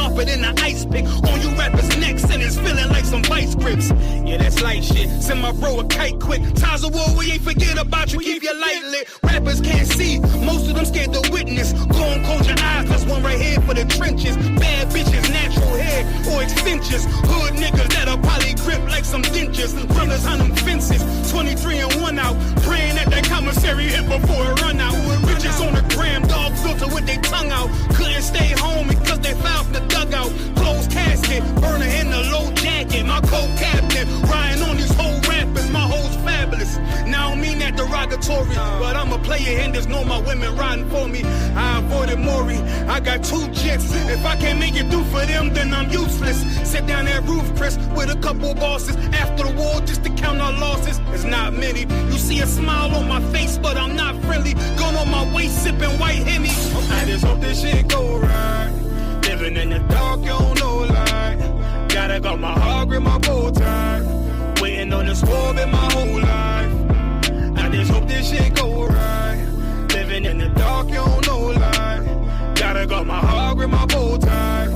sharper than an ice pick. On you rappers' necks and it's feeling like some vice grips. Yeah, that's light shit. Send my bro a kite quick. Times of war, we ain't forget about you. Keep your light lit. Rappers can't see. Most of them scared to witness. Go and close your eyes. That's one right here for the trenches. Bad bitches, natural hair or extensions. Hood niggas that'll probably grip like some dentures. Brothers on them fences. 23 and 1 out. Praying that that commissary hit before it run out. Bitches on the gram, dog filter with their tongue out. Couldn't stay home because they fouled the dugout. Closed casket, burner in the low jacket. My co-captain, riding on these whole rappers. My hoes fabulous. Now I don't mean that derogatory, but I'm a player and there's no my women riding for me. I avoided Maury. I got 2 jets. If I can't make it through for them, then I'm useless. Sit down that roof, Chris, with a couple bosses. After the war, just to count our losses. It's not many. You see a smile on my face, but I'm not friendly. Going on my waist, sipping white Henny. I just hope this shit go right. Living in the dark, you don't know light. Gotta got my heart with my bow tie. Waiting on the squab in my whole life. I just hope this shit go right. Living in the dark, you don't know light. Gotta got my heart with my bow tie.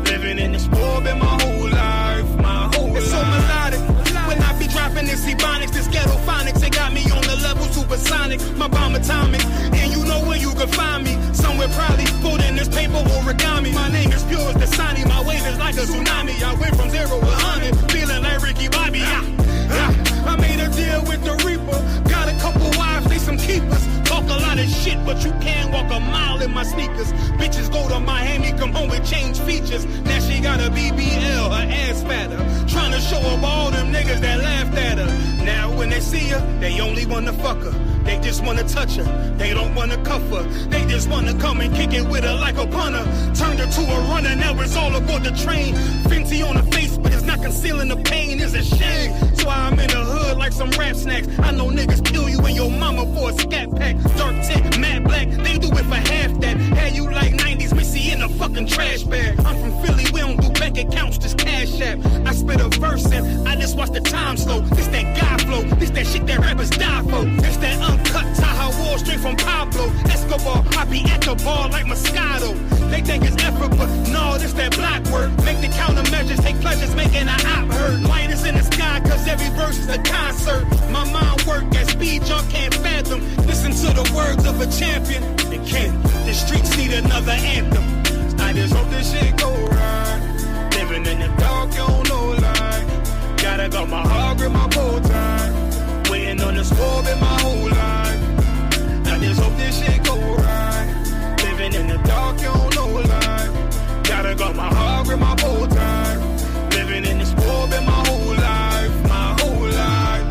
Living in the squab in my whole life. My whole life. It's so melodic. When I be dropping this HISPANICS, this ghetto phonics, it got me on the level supersonic. My bomb atomic, and you know where you can find me. Somewhere probably put in this paper origami. My name is pure as the Sani. My wave is like a tsunami. I went from 0 to 100, feeling like Ricky Bobby. I made a deal with the Reaper. Got a couple wives, they some keepers. Talk a lot of shit, but you can't walk a mile in my sneakers. Bitches go to Miami, come home with change features. Now she got a BBL, her ass fatter. Trying to show up all them niggas that laughed at her. Now when they see her, they only wanna fuck her. They just wanna touch her, they don't wanna cuff her. They just wanna come and kick it with her like a punter. Turned her to a runner, now it's all aboard the train. Fenty on her face, but it's not concealing the pain, it's a shame. So I'm in the hood like some rap snacks. I know niggas kill you and your mama for a scat pack. Dark tech, matte black, they do it for half that. Had you like 90s Missy in a fucking trash bag. I'm from Philly, we don't do bank accounts, just cash app. I spit a verse and I just watch the time slow. This that guy flow, this that shit that rappers die for. This that uncut Taha War straight from Pablo Escobar. I be at the bar like Moscato. They think it's effort, but no, this that black work. Make the countermeasures, take pleasures, making a op hurt. Light is in the sky, cause every verse is a concert. My mind work at speed y'all can't fathom. Listen to the words of a champion. They can't. The streets need another anthem. I just hope this shit go right. Living in the dark, you don't know light. Gotta got my heart with my bow tie. Waiting on the squab in my whole life. I just hope this shit go right. Living in the dark, you don't know light. Gotta got my heart with my bow tie. Living in the squab in my whole life. My whole life.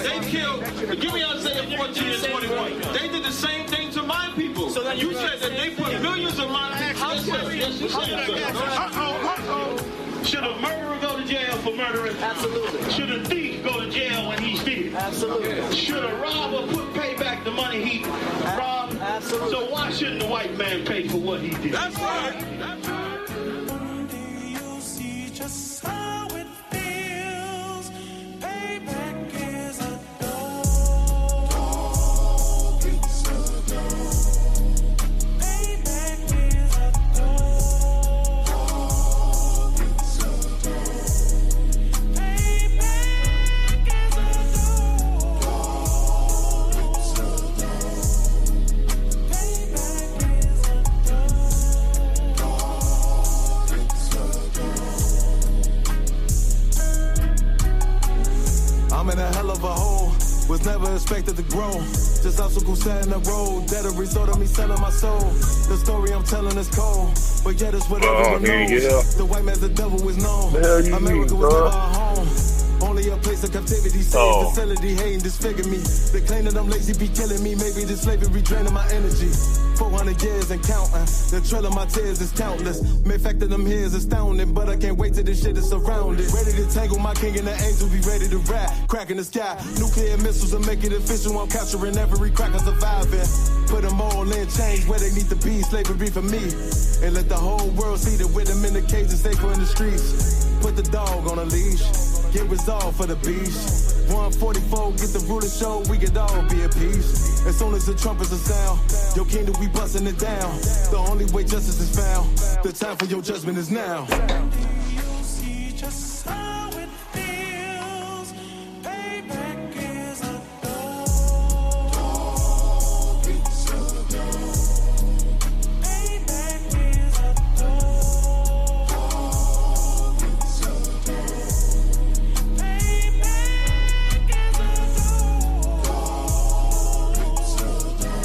They killed, give me Isaiah 14 and 21. They did the same thing to my people. So then you said that they put millions of my people. Yes, you said so. Should a murderer go to jail for murdering? Absolutely. Should a thief go to jail when he steals? Absolutely. Should a robber pay back the money he robbed? Absolutely. So why shouldn't the white man pay for what he did? That's right. That's right. You see just how it feels. Payback is a dog. It's a dog. Payback is a dog. It's a dog. Payback is a dog. It's a dog. Payback is a I'm in a hell of a hole, was never expected to grow. Just obstacles set in the road, that a result of me selling my soul. The story I'm telling is cold, but yet it's what everyone knows. The white man's the devil is known. America was never our home, only a place It's a captivity, same facility, hating, disfigure me. They claim that I'm lazy, be killing me. Maybe this slavery draining my energy. 400 years and counting. The trail of my tears is countless. Main fact that I'm here is astounding, but I can't wait till this shit is surrounded. Ready to tangle my king and the angel, be ready to rap. Crack in the sky, nuclear missiles will make it official. I'm capturing every cracker surviving. Put them all in chains where they need to be. Slavery for me. And let the whole world see that with them in the cage and safer in the streets. Put the dog on a leash. Get resolved for the beast. 144, get the ruler show, we could all be at peace. As soon as the trumpets are sound, your kingdom, we busting it down. The only way justice is found, the time for your judgment is now. You'll see just how it feels. Payback is a dog. It's a dog. Payback is a dog. It's a dog. Payback is a dog. It's a dog.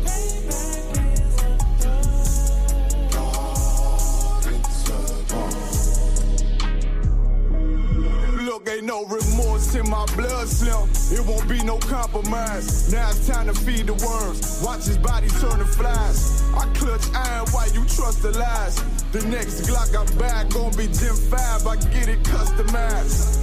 Payback is a dog. Look, ain't no remorse in my blood slim. It won't be no compromise. Now it's time to feed the worms. Watch his body turn to flies. I clutch iron while you trust the lies. The next Glock I buy gon' be Gen 5. I get it customized.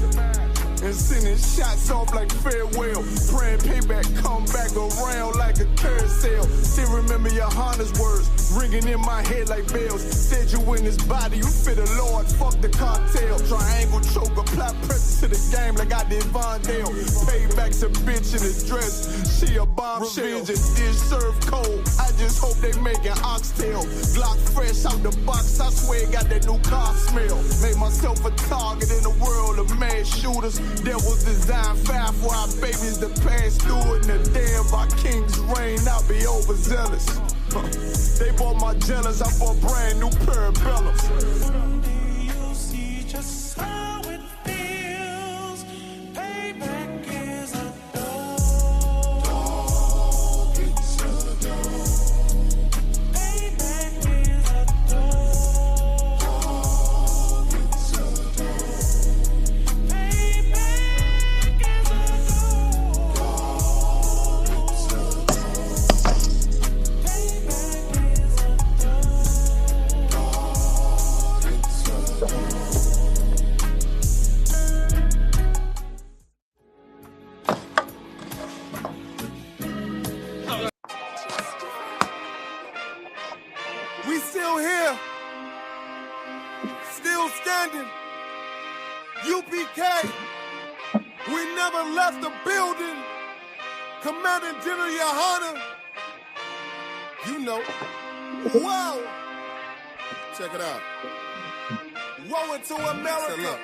And sending shots off like farewell. Praying payback come back around like a carousel. Still remember YAHANNA's words ringing in my head like bells. Said you in this body, you fit the Lord, fuck the cartel. Triangle choke, apply pressure to the game like I did Vondale. Payback's a bitch in a dress, she a bombshell. Revenge is dish served cold, I just hope they making oxtail. Glock fresh out the box, I swear it got that new car smell. Made myself a target in the world of mad shooters. That was designed fast for our babies to pass through in the damn our king's reign, I'll be overzealous. They bought my jealous, I bought brand new parabellums. Someday you'll see just how it feels. Payback is a dog. It's a dog. Payback is a dog. It's a dog. Payback is a dog. It's a We still here, still standing. UPK, we never left the building. Commanding General YAHANNA, you know. Wow. Check it out. Rolling to America.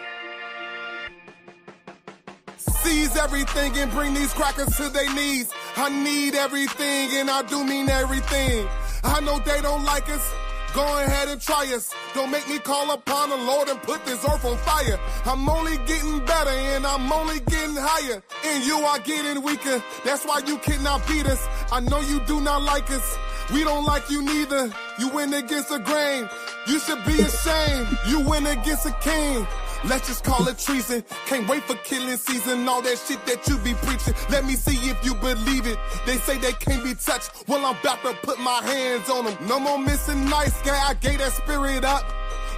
Seize everything and bring these crackers to their knees. I need everything and I do mean everything. I know they don't like us. Go ahead and try us. Don't make me call upon the Lord and put this earth on fire. I'm only getting better and I'm only getting higher. And you are getting weaker. That's why you cannot beat us. I know you do not like us. We don't like you neither. You went against the grain. You should be ashamed. You went against a king. Let's just call it treason. Can't wait for killing season. All that shit that you be preaching. Let me see if you believe it. They say they can't be touched. Well, I'm about to put my hands on them. No more missing nice guy. I gave that spirit up.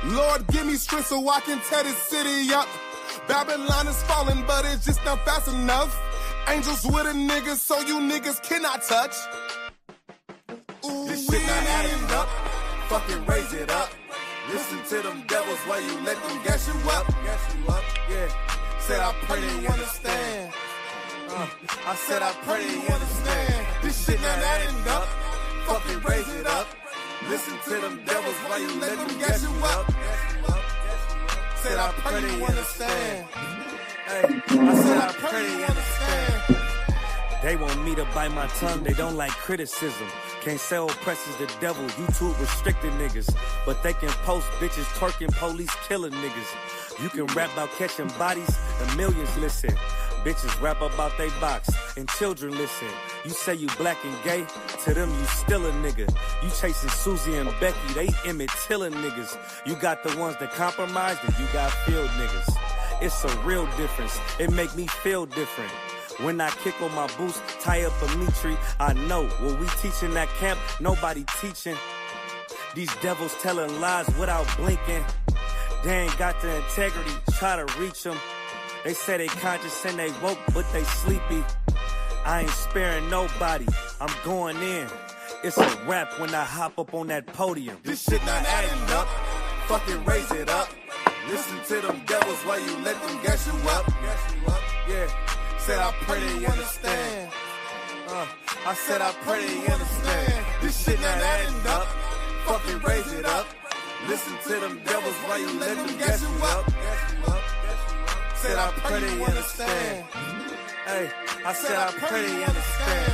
Lord, give me strength so I can tear this city up. Babylon is falling, but it's just not fast enough. Angels with a nigga, so you niggas cannot touch. Ooh, this shit not adding up. Fucking raise it up. Listen to them devils while you let them gas you up. Yeah. Said I pray they understand. I said I pray they understand. This shit not adding up. Fucking raise it up. Listen to them devils while you let them gas you up. Said I pray they understand. Hey, I said I pray they understand. They want me to bite my tongue, they don't like criticism. Can't say oppressors the devil, YouTube restricted niggas. But they can post bitches twerking, police killing niggas. You can rap about catching bodies, and millions listen. Bitches rap about they box, and children listen. You say you black and gay, to them you still a nigga. You chasing Susie and Becky, they Emmett Tiller niggas. You got the ones that compromise, and you got field niggas. It's a real difference. It make me feel different. When I kick on my boots, tie up a meat tree, I know what we teaching at camp, nobody teaching. These devils telling lies without blinking. They ain't got the integrity, try to reach them. They say they conscious and they woke, but they sleepy. I ain't sparing nobody, I'm going in. It's a rap when I hop up on that podium. This shit not adding up. Fucking raise it up. Listen to them devils while you let them gas you up. Yeah, said I pray they understand. I said I pray they understand. This shit not adding up. Fucking raise it up. Listen to them devils while you let them gas you up. Said I pray they understand. Hey, I said I pray they understand.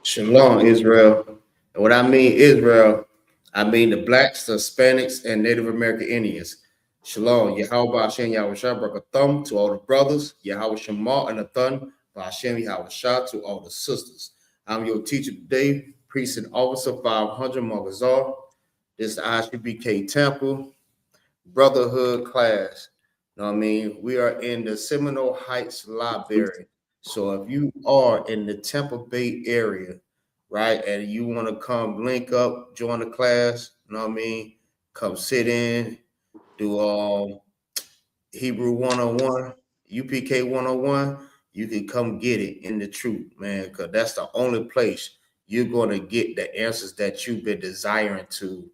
Shalom, Israel. And what I mean, Israel, I mean the blacks, the Hispanics, and Native American Indians. Shalom, Yahweh Hashem Yahushua Brakathum to all the brothers, Yahweh Shema and Athan, Hashem Yahushua to all the sisters. I'm your teacher today, Priest and Officer 500 MAGAZAR. This is Isupk Tampa, Brotherhood class. You know what I mean? We are in the Seminole Heights Library. So if you are in the Tampa Bay area, right, and you want to come link up, join the class, you know what I mean? Come sit in, do Hebrew 101, UPK 101, you can come get it in the truth, man, because that's the only place you're going to get the answers that you've been desiring to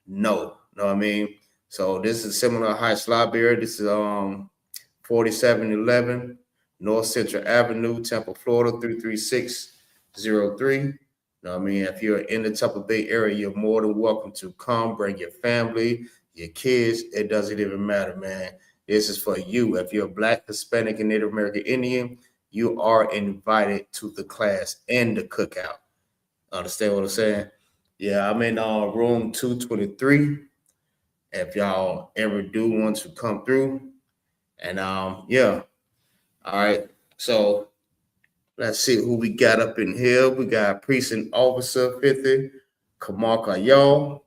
know. You know what I mean? So this is Seminole Heights Library. This is 4711 North Central Avenue, Tampa, Florida, 33603. You know what I mean? If you're in the Tampa Bay area, you're more than welcome to come, bring your family, your kids. It doesn't even matter, man. This is for you. If you're Black, Hispanic, and Native American Indian, you are invited to the class and the cookout. Understand what I'm saying? Yeah, I'm in room 223. If y'all ever do want to come through. And yeah. All right, so let's see who we got up in here. We got Precinct Officer 50, Kamarka, y'all.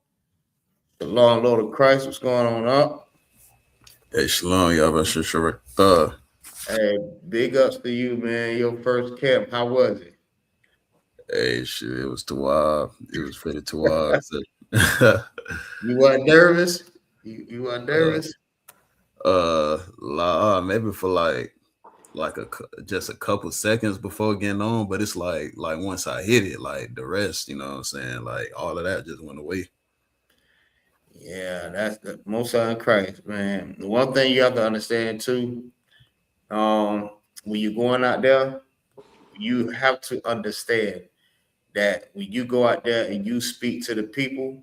The Long Lord of Christ, what's going on up? Hey, shalom, y'all. Sure. Hey, big ups to you, man. Your first camp, how was it? Hey, shit, it was too wild. It was pretty too wild. You weren't nervous? You weren't nervous? Maybe for just a couple seconds before getting on, but it's like once I hit it, like the rest, you know what I'm saying? Like all of that just went away. Yeah, that's the most on Christ, man. The one thing you have to understand too, when you're going out there, you have to understand that when you go out there and you speak to the people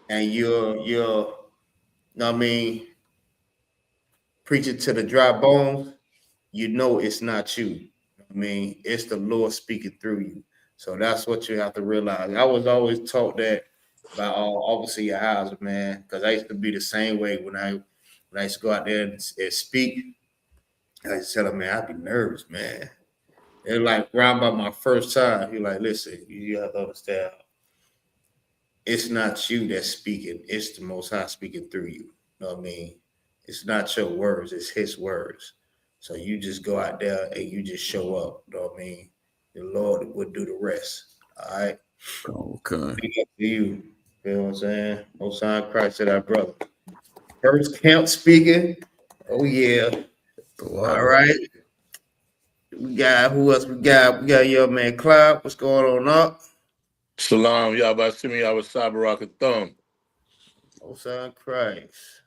and you're you know what I mean, preaching to the dry bones, you know it's not you. I mean, it's the Lord speaking through you. So that's what you have to realize. I was always taught that by obviously your house, man, because I used to be the same way when I used to go out there and speak. I used to tell them, man, I'd be nervous, man. And like around by my first time, you're like, listen, you have to understand, it's not you that's speaking, it's the Most High speaking through you. You know what I mean? It's not your words, it's his words. So you just go out there and you just show up. You know what I mean? The Lord would do the rest. All right. Okay. Big up to you. You know what I'm saying? No sign Christ to that brother. First camp speaking. Oh yeah. All right. We got who else? We got your man Clyde. What's going on up? Salam, Yahba Simi, Yahba Sabaraka Thumb. No sign Christ.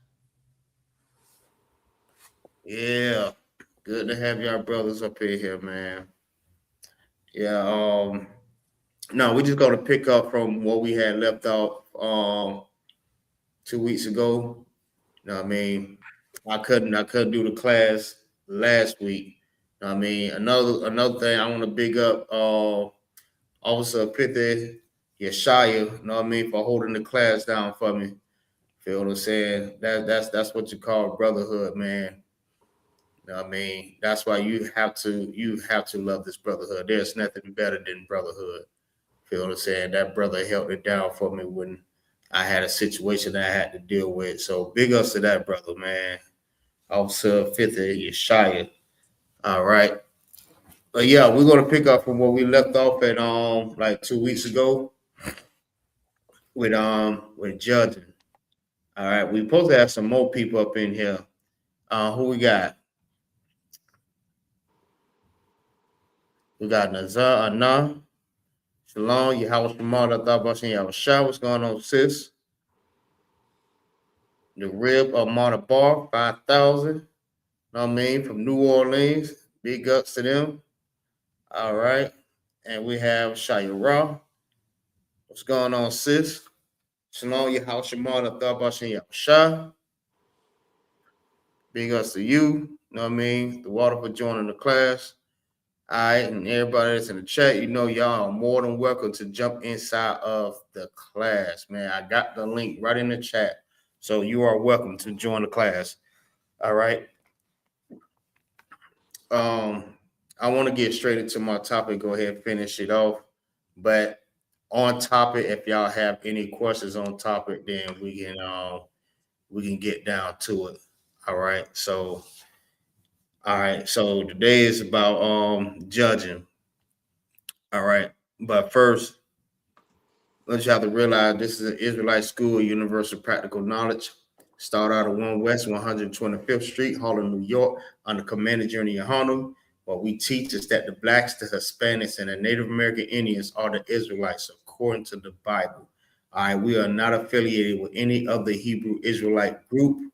Yeah. Good to have y'all brothers up in here, man. Yeah, no, we're just gonna pick up from what we had left off 2 weeks ago. You know what I mean? I couldn't do the class last week. You know what I mean? Another thing I want to big up Officer Pithy Yeshaya, you know what I mean, for holding the class down for me. Feel what I'm saying? That's what you call brotherhood, man. You know what I mean? That's why you have to love this brotherhood. There's nothing better than brotherhood. Feel what I'm saying? That brother held it down for me when I had a situation that I had to deal with. So big ups to that brother, man. Officer 50 Yeshaya. All right. But yeah, we're gonna pick up from where we left off at like 2 weeks ago with judging. All right, we supposed to have some more people up in here. Who we got? We got Nazar Anna. Shalom, Yahweh Shemada, Thabashin Yahweh. What's going on, sis? The Rib Amana Bar, 5,000. Know what I mean? From New Orleans. Big ups to them. All right. And we have Shaya Raw. What's going on, sis? Shalom, Yahweh Shemada, Thabashin Yahweh. Big ups to you. Know what I mean? The water for joining the class. All right, and everybody that's in the chat, you know, y'all are more than welcome to jump inside of the class, man. I got the link right in the chat, so you are welcome to join the class. All right. I want to get straight into my topic. Go ahead and finish it off. But on topic, if y'all have any questions on topic, then we can get down to it. All right. So today is about judging. All right. But first, let's you have to realize this is an Israelite school of universal practical knowledge. Start out at 1 West 125th Street, Harlem, New York, under Commander Journey YAHANNA. What we teach is that the blacks, the Hispanics, and the Native American Indians are the Israelites according to the Bible. All right, we are not affiliated with any other Hebrew Israelite group.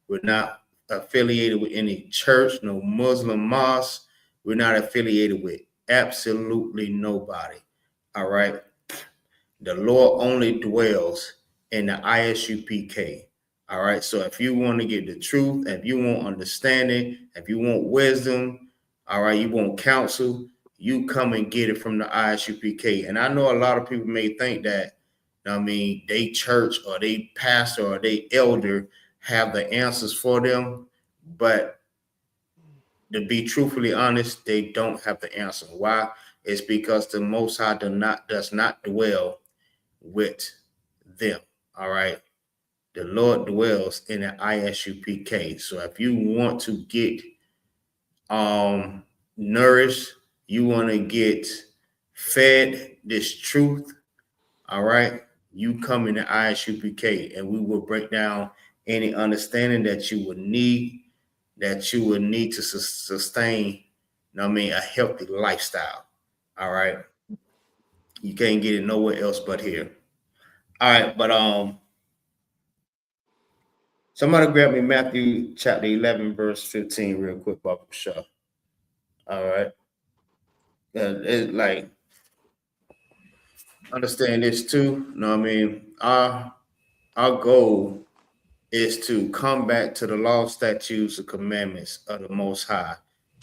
We're not affiliated with any church, no Muslim mosque. We're not affiliated with absolutely nobody. All right. The Lord only dwells in the ISUPK. All right. So if you want to get the truth, if you want understanding, if you want wisdom, all right, you want counsel, you come and get it from the ISUPK. And I know a lot of people may think that, I mean, they church or they pastor or they elder have the answers for them. But to be truthfully honest, they don't have the answer. Why? It's because the Most High does not dwell with them. All right. The Lord dwells in the ISUPK. So if you want to get nourished, you want to get fed this truth, all right, you come in the ISUPK and we will break down any understanding that you would need to sustain, you know what I mean, a healthy lifestyle. All right. You can't get it nowhere else but here. All right, but somebody grab me Matthew chapter 11, verse 15 real quick, Baba Shah. All right. It's like, understand this too. You know what I mean? Our goal is to come back to the law, statutes, and commandments of the Most High.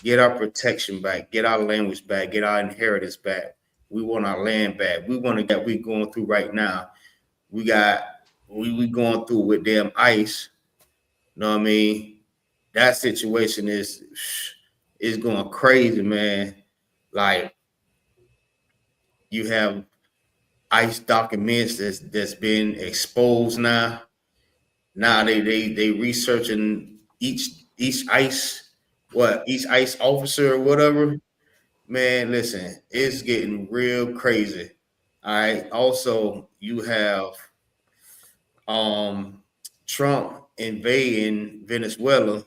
Get our protection back, get our language back, get our inheritance back. We want our land back. We want to get what we're going through right now. We going through with damn ICE. You know what I mean? That situation is going crazy, man. Like, you have ICE documents that's been exposed now. Now they researching each ICE officer or whatever. Man, listen, it's getting real crazy. All right. Also, you have Trump invading Venezuela.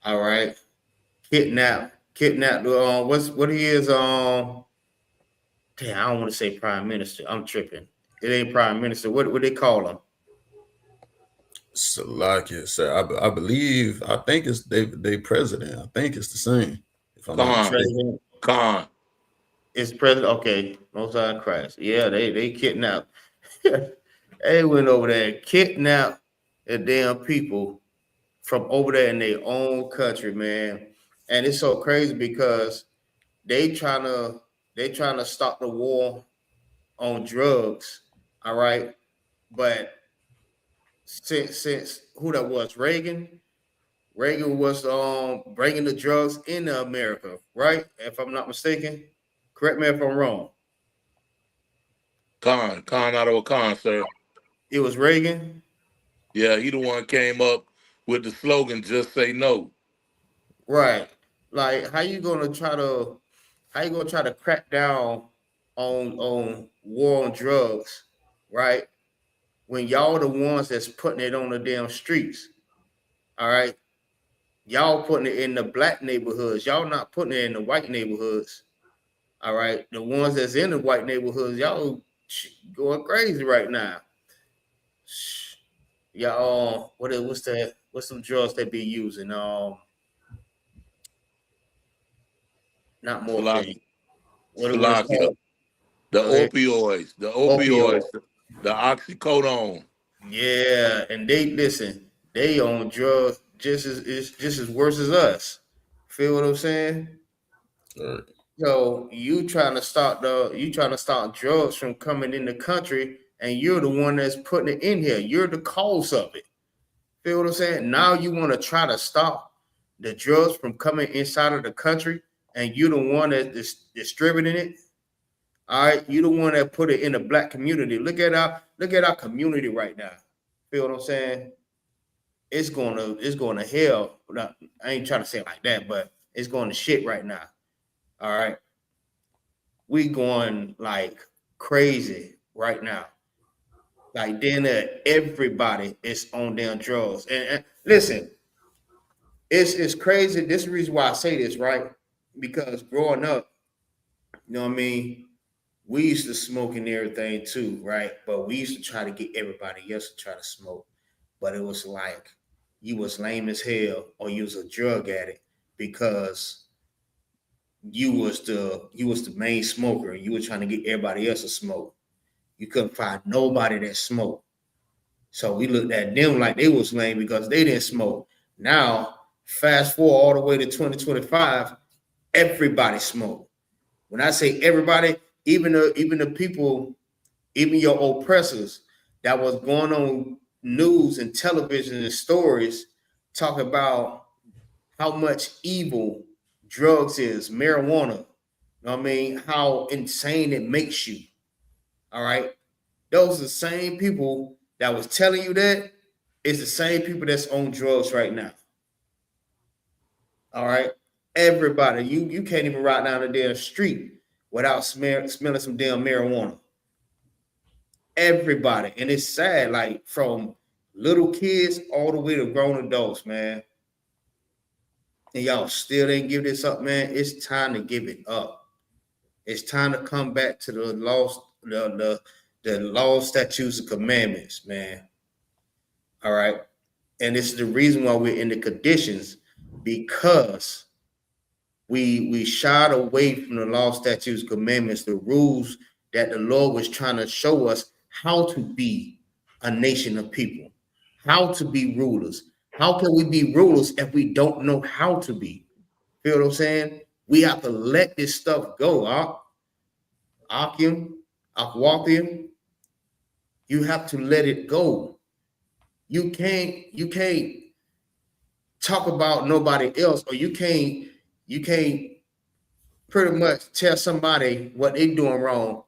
All right. Kidnap what he is damn, I don't want to say prime minister. I'm tripping. It ain't prime minister. What they call him? Salakia, sir. I believe, I think it's they president. I think it's the same. If I'm not mistaken. Con. It's president. Okay, Most High Christ. Yeah, they kidnapped. They went over there and kidnapped the damn people from over there in their own country, man. And it's so crazy because they trying to stop the war on drugs. All right, but since who that was, Reagan was bringing the drugs into America, right? If I'm not mistaken, correct me if I'm wrong. Con out of a con, sir. It was Reagan. Yeah, he the one came up with the slogan, just say no. Right. Like, how you gonna try to crack down on war on drugs, right? When y'all the ones that's putting it on the damn streets. All right. Y'all putting it in the black neighborhoods. Y'all not putting it in the white neighborhoods. All right. The ones that's in the white neighborhoods, y'all going crazy right now. Y'all, what's that? What's some drugs they be using? Not morphine. What it was Salakia. called? The Go ahead. opioids, the oxycodone. Yeah, and they on drugs just as worse as us. Feel what I'm saying? Right. So you trying to stop drugs from coming in the country, and you're the one that's putting it in here. You're the cause of it. Feel what I'm saying? Now you want to try to stop the drugs from coming inside of the country, and you're the one that is distributing it. All right, you the one that put it in the black community. Look at our community right now. Feel what I'm saying? It's going to hell. Now, I ain't trying to say it like that, but it's going to shit right now. All right, we going like crazy right now. Like then everybody is on damn drugs. And listen, it's crazy. This is the reason why I say this, right? Because growing up, you know what I mean? We used to smoke and everything too, right? But we used to try to get everybody else to try to smoke. But it was like you was lame as hell or you was a drug addict because you was the main smoker and you were trying to get everybody else to smoke. You couldn't find nobody that smoked. So we looked at them like they was lame because they didn't smoke. Now, fast forward all the way to 2025, everybody smoke. When I say everybody, even the people, even your oppressors that was going on news and television and stories talk about how much evil drugs is, marijuana. You know what I mean? How insane it makes you. All right. Those are the same people that was telling you that. It's the same people that's on drugs right now. All right. Everybody, you can't even ride down the damn street without smelling some damn marijuana. Everybody. And it's sad, like from little kids all the way to grown adults, man. And y'all still didn't give this up, man. It's time to give it up. It's time to come back to the law, statutes, and commandments, man. All right. And this is the reason why we're in the conditions, because we shied away from the law, statutes, commandments, the rules that the Lord was trying to show us how to be a nation of people, how to be rulers. How can we be rulers if we don't know how to be? Feel what I'm saying? We have to let this stuff go. Akim, Akwathium, you have to let it go. You can't talk about nobody else, or you can't pretty much tell somebody what they doing wrong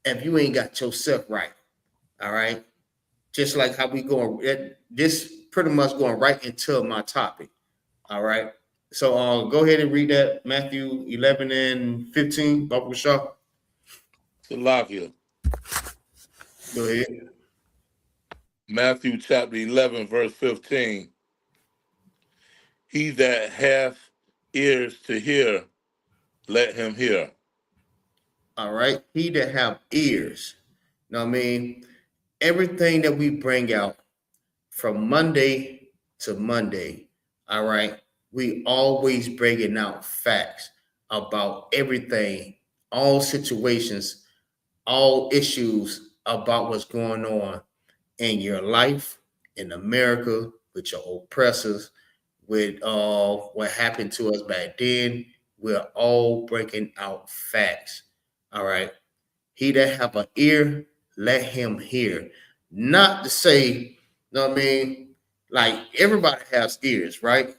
if you ain't got yourself right. All right. Just like how we going, this pretty much going right into my topic. All right. So go ahead and read that Matthew 11 and 15, Baba Shah. Salakia. Go ahead. Matthew chapter 11, verse 15. He that hath ears to hear, let him hear. All right. He that have ears. You know what I mean? Everything that we bring out from Monday to Monday, all right, we always bringing out facts about everything, all situations, all issues about what's going on in your life, in America, with your oppressors, with what happened to us back then. We're all breaking out facts. All right. He that have an ear, let him hear. Not to say, you know what I mean? Like everybody has ears, right?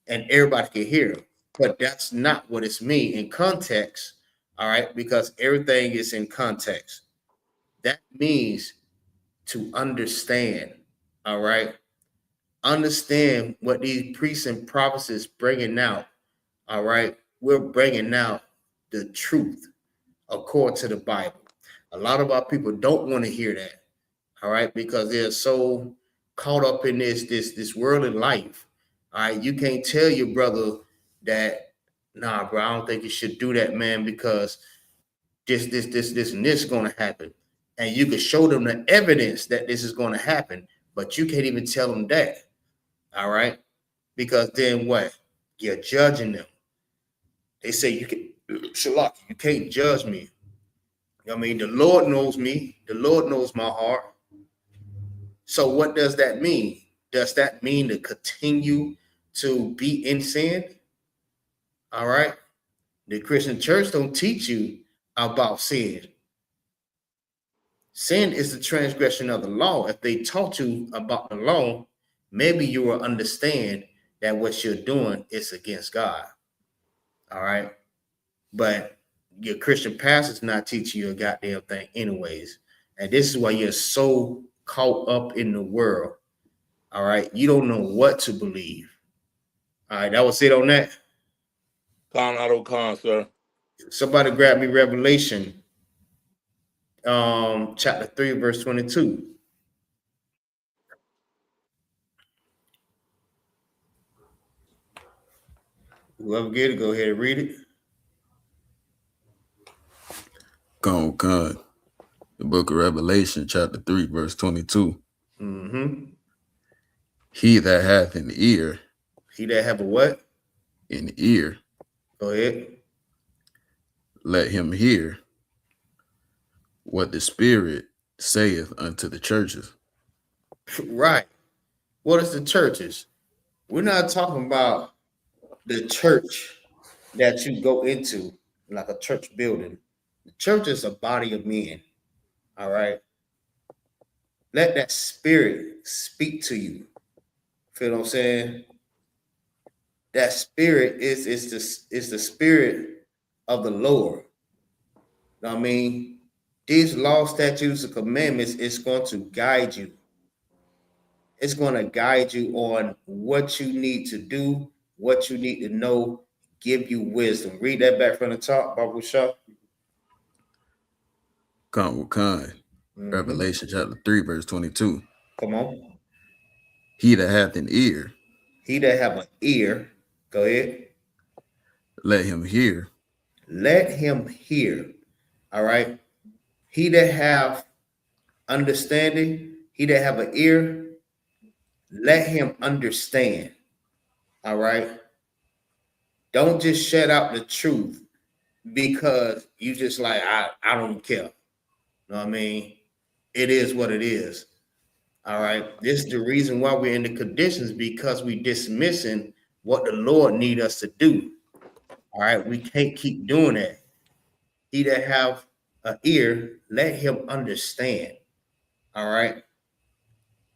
And everybody can hear. But that's not what it's mean in context. All right, because everything is in context. That means to understand. All right. Understand what these priests and prophets is bringing out. All right. We're bringing out the truth according to the Bible. A lot of our people don't want to hear that. All right, because they're so caught up in this worldly life. All right, you can't tell your brother that, nah, bro, I don't think you should do that, man, because this and this is going to happen. And you can show them the evidence that this is going to happen, but you can't even tell them that. All right, because then what? You're judging them. They say you can, Shalak, you can't judge me. I mean, the Lord knows me. The Lord knows my heart. So what does that mean? Does that mean to continue to be in sin? All right. The Christian church don't teach you about sin. Sin is the transgression of the law. If they taught you about the law, maybe you will understand that what you're doing is against God. All right. But your Christian pastor's not teaching you a goddamn thing anyways. And this is why you're so caught up in the world. All right. You don't know what to believe. All right. That was it on that. Con, sir. Somebody grab me Revelation chapter 3, verse 22. Whoever get it, go ahead and read it. Go on. The book of Revelation, chapter 3, verse 22. Mm-hmm. He that hath an ear. He that have a what? An ear. Go ahead. Let him hear what the Spirit saith unto the churches. Right. What is the churches? We're not talking about the church that you go into, like a church building. The church is a body of men. All right. Let that spirit speak to you. Feel what I'm saying? That spirit is the spirit of the Lord. You know what I mean? These law, statutes, and commandments is going to guide you. It's going to guide you on what you need to do, what you need to know, give you wisdom. Read that back from the top, Baruch Shah. Con. Revelation chapter 3, verse 22. Come on. He that hath an ear. He that have an ear, go ahead. Let him hear. Let him hear. All right. He that have understanding, he that have an ear, let him understand. All right. Don't just shut out the truth because you just like, I don't care. You know what I mean? It is what it is. All right. This is the reason why we're in the conditions, because we dismissing what the Lord need us to do. All right. We can't keep doing that. He that have an ear, let him understand. All right.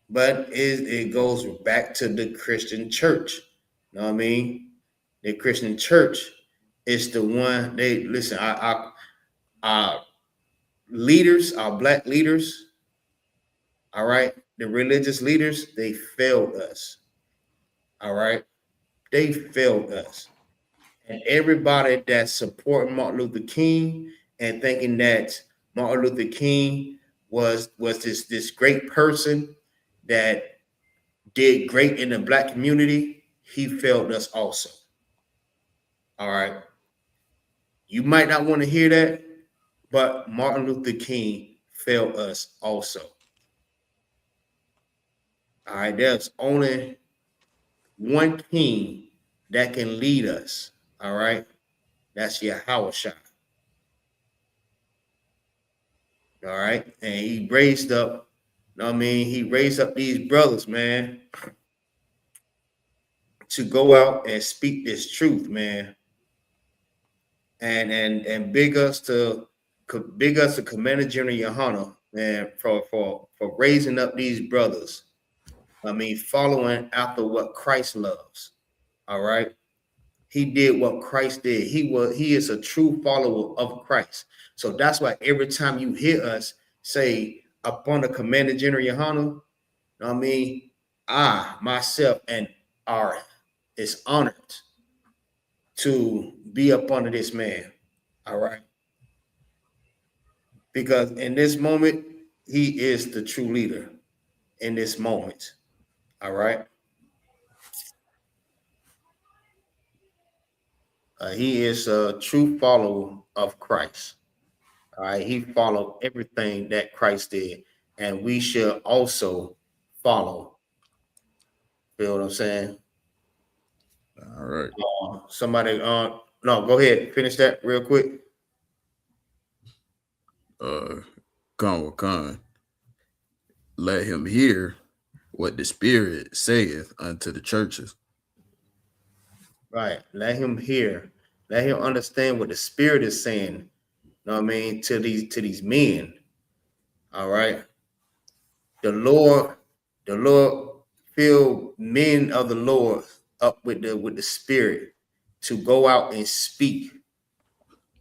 But it goes back to the Christian church. You know what I mean? The Christian church is the one, they listen, our leaders, our black leaders, all right, the religious leaders, they failed us. All right. They failed us. And everybody that's supporting Martin Luther King and thinking that Martin Luther King was this great person that did great in the black community. He failed us also. All right. You might not want to hear that, but Martin Luther King failed us also. All right. There's only one king that can lead us. All right. That's Yahushua. All right. And he raised up, you know what I mean? He raised up these brothers, man, to go out and speak this truth, man. And big us to Commander General YAHANNA, man, for raising up these brothers. I mean, following after what Christ loves. All right. He did what Christ did. He is a true follower of Christ. So that's why every time you hear us say upon the Commander General YAHANNA, I mean, I myself and are is honored to be up under this man. All right. Because in this moment, he is the true leader in this moment. All right. He is a true follower of Christ. All right. He followed everything that Christ did. And we should also follow. Feel what I'm saying? All right. Somebody, no, go ahead. Finish that real quick. Khan, let him hear what the Spirit saith unto the churches. Right. Let him hear. Let him understand what the Spirit is saying. You know what I mean? To these men. All right. The Lord filled men of the Lord up with the Spirit to go out and speak,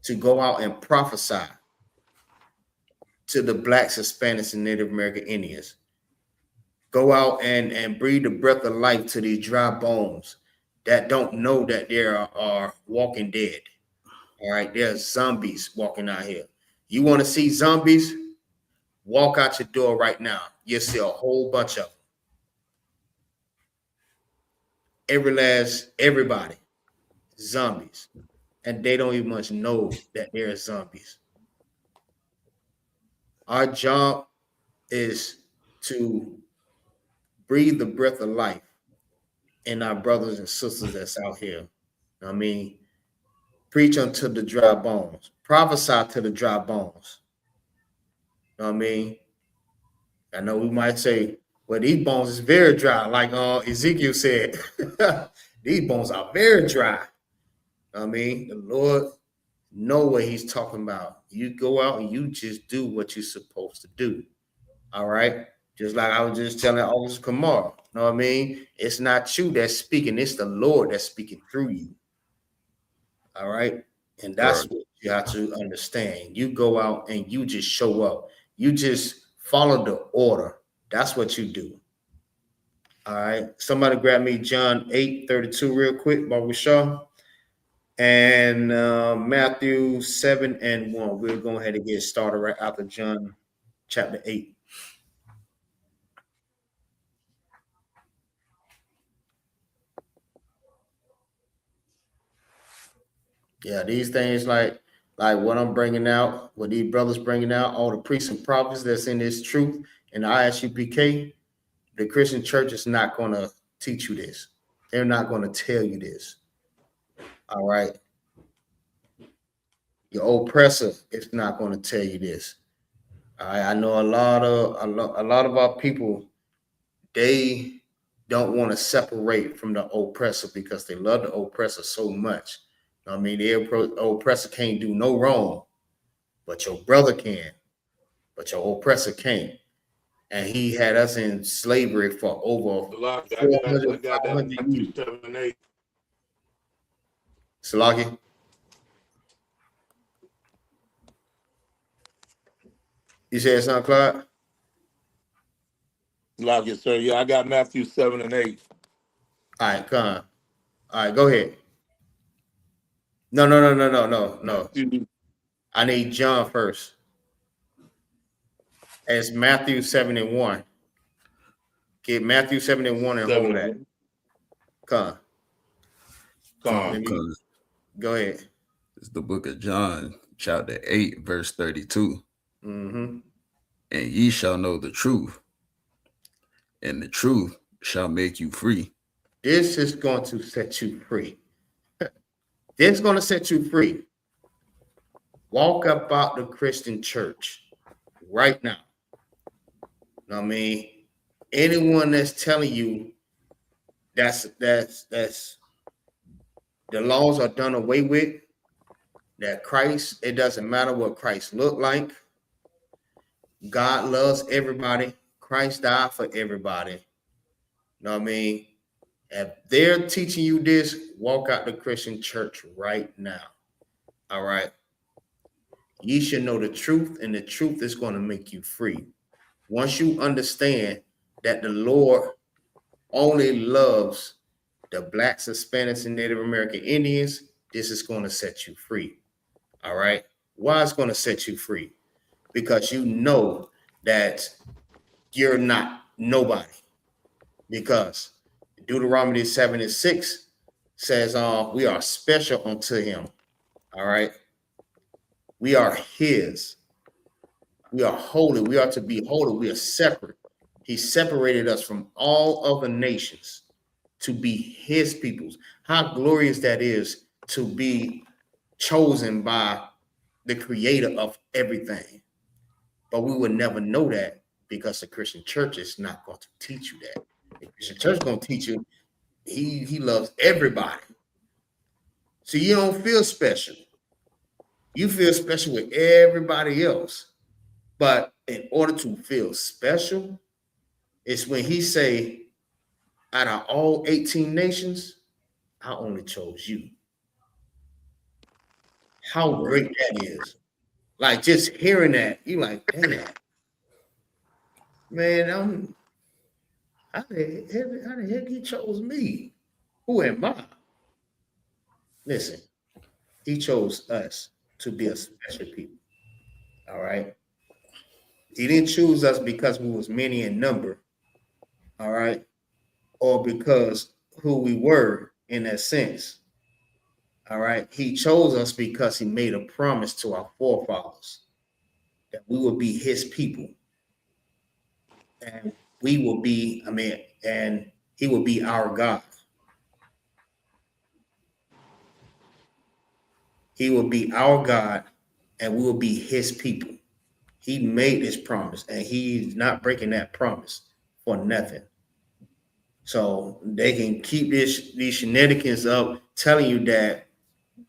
to go out and prophesy to the blacks, Hispanics, and Native American Indians. Go out and breathe the breath of life to these dry bones that don't know that there are walking dead. All right, there's zombies walking out here. You want to see zombies? Walk out your door right now. You'll see a whole bunch of them. Everybody, zombies. And they don't even much know that they're zombies. Our job is to breathe the breath of life in our brothers and sisters that's out here. I mean, preach unto the dry bones, prophesy to the dry bones. You know what I mean? I know we might say, well, these bones is very dry, like Ezekiel said. These bones are very dry. I mean, the Lord know what he's talking about. You go out and you just do what you're supposed to do. All right? Just like I was just telling Officer Kamar. You know what I mean? It's not you that's speaking, it's the Lord that's speaking through you. All right? And that's what you have to understand. You go out and you just show up. You just follow the order. That's what you do. All right. Somebody grab me John 8:32 real quick, Barbara Shaw. And Matthew 7:1. We're going ahead and get started right after John chapter 8. Yeah, these things like what I'm bringing out, what these brothers bringing out, all the priests and prophets that's in this truth and the ISUPK, the Christian church is not going to teach you this. They're not going to tell you this. All right. Your oppressor is not going to tell you this. I know a lot of our people, they don't want to separate from the oppressor because they love the oppressor so much. I mean, the oppressor can't do no wrong, but your brother can, but your oppressor can't. And he had us in slavery for over 400, 500 years. 7:8. Salaki? You said something, Clyde? Like it, sir. Yeah, I got Matthew 7:8. All right, come on. All right, go ahead. No. I need John first. It's Matthew 7:1. Get Matthew 7:1 and hold that. Come. Let me go ahead. It's the book of John, chapter 8, verse 32. Mm-hmm. And ye shall know the truth, and the truth shall make you free. This is going to set you free. This is going to set you free. Walk about the Christian church right now. You know what I mean? Anyone that's telling you that's the laws are done away with, that Christ, it doesn't matter what Christ looked like. God loves everybody. Christ died for everybody. You know what I mean? If they're teaching you this, walk out the Christian church right now. All right. You should know the truth, and the truth is going to make you free. Once you understand that the Lord only loves the Blacks, Hispanics, and Native American Indians, this is going to set you free. All right. Why it's going to set you free? Because you know that you're not nobody. Because Deuteronomy 7:6 says, we are special unto him. All right. We are his. We are holy. We are to be holy. We are separate. He separated us from all other nations to be his peoples. How glorious that is to be chosen by the creator of everything. But we would never know that because the Christian church is not going to teach you that. The Christian church is going to teach you he loves everybody. So you don't feel special. You feel special with everybody else. But in order to feel special, it's when he say, out of all 18 nations, I only chose you. How great that is. Like just hearing that, you like, damn, man, how the heck he chose me? Who am I? Listen, he chose us to be a special people. All right. He didn't choose us because we was many in number. All right. Or because who we were in that sense. All right. He chose us because he made a promise to our forefathers that we would be his people. And we will be, and he will be our God. He will be our God, and we will be his people. He made this promise, and he's not breaking that promise for nothing. So they can keep these shenanigans up, telling you that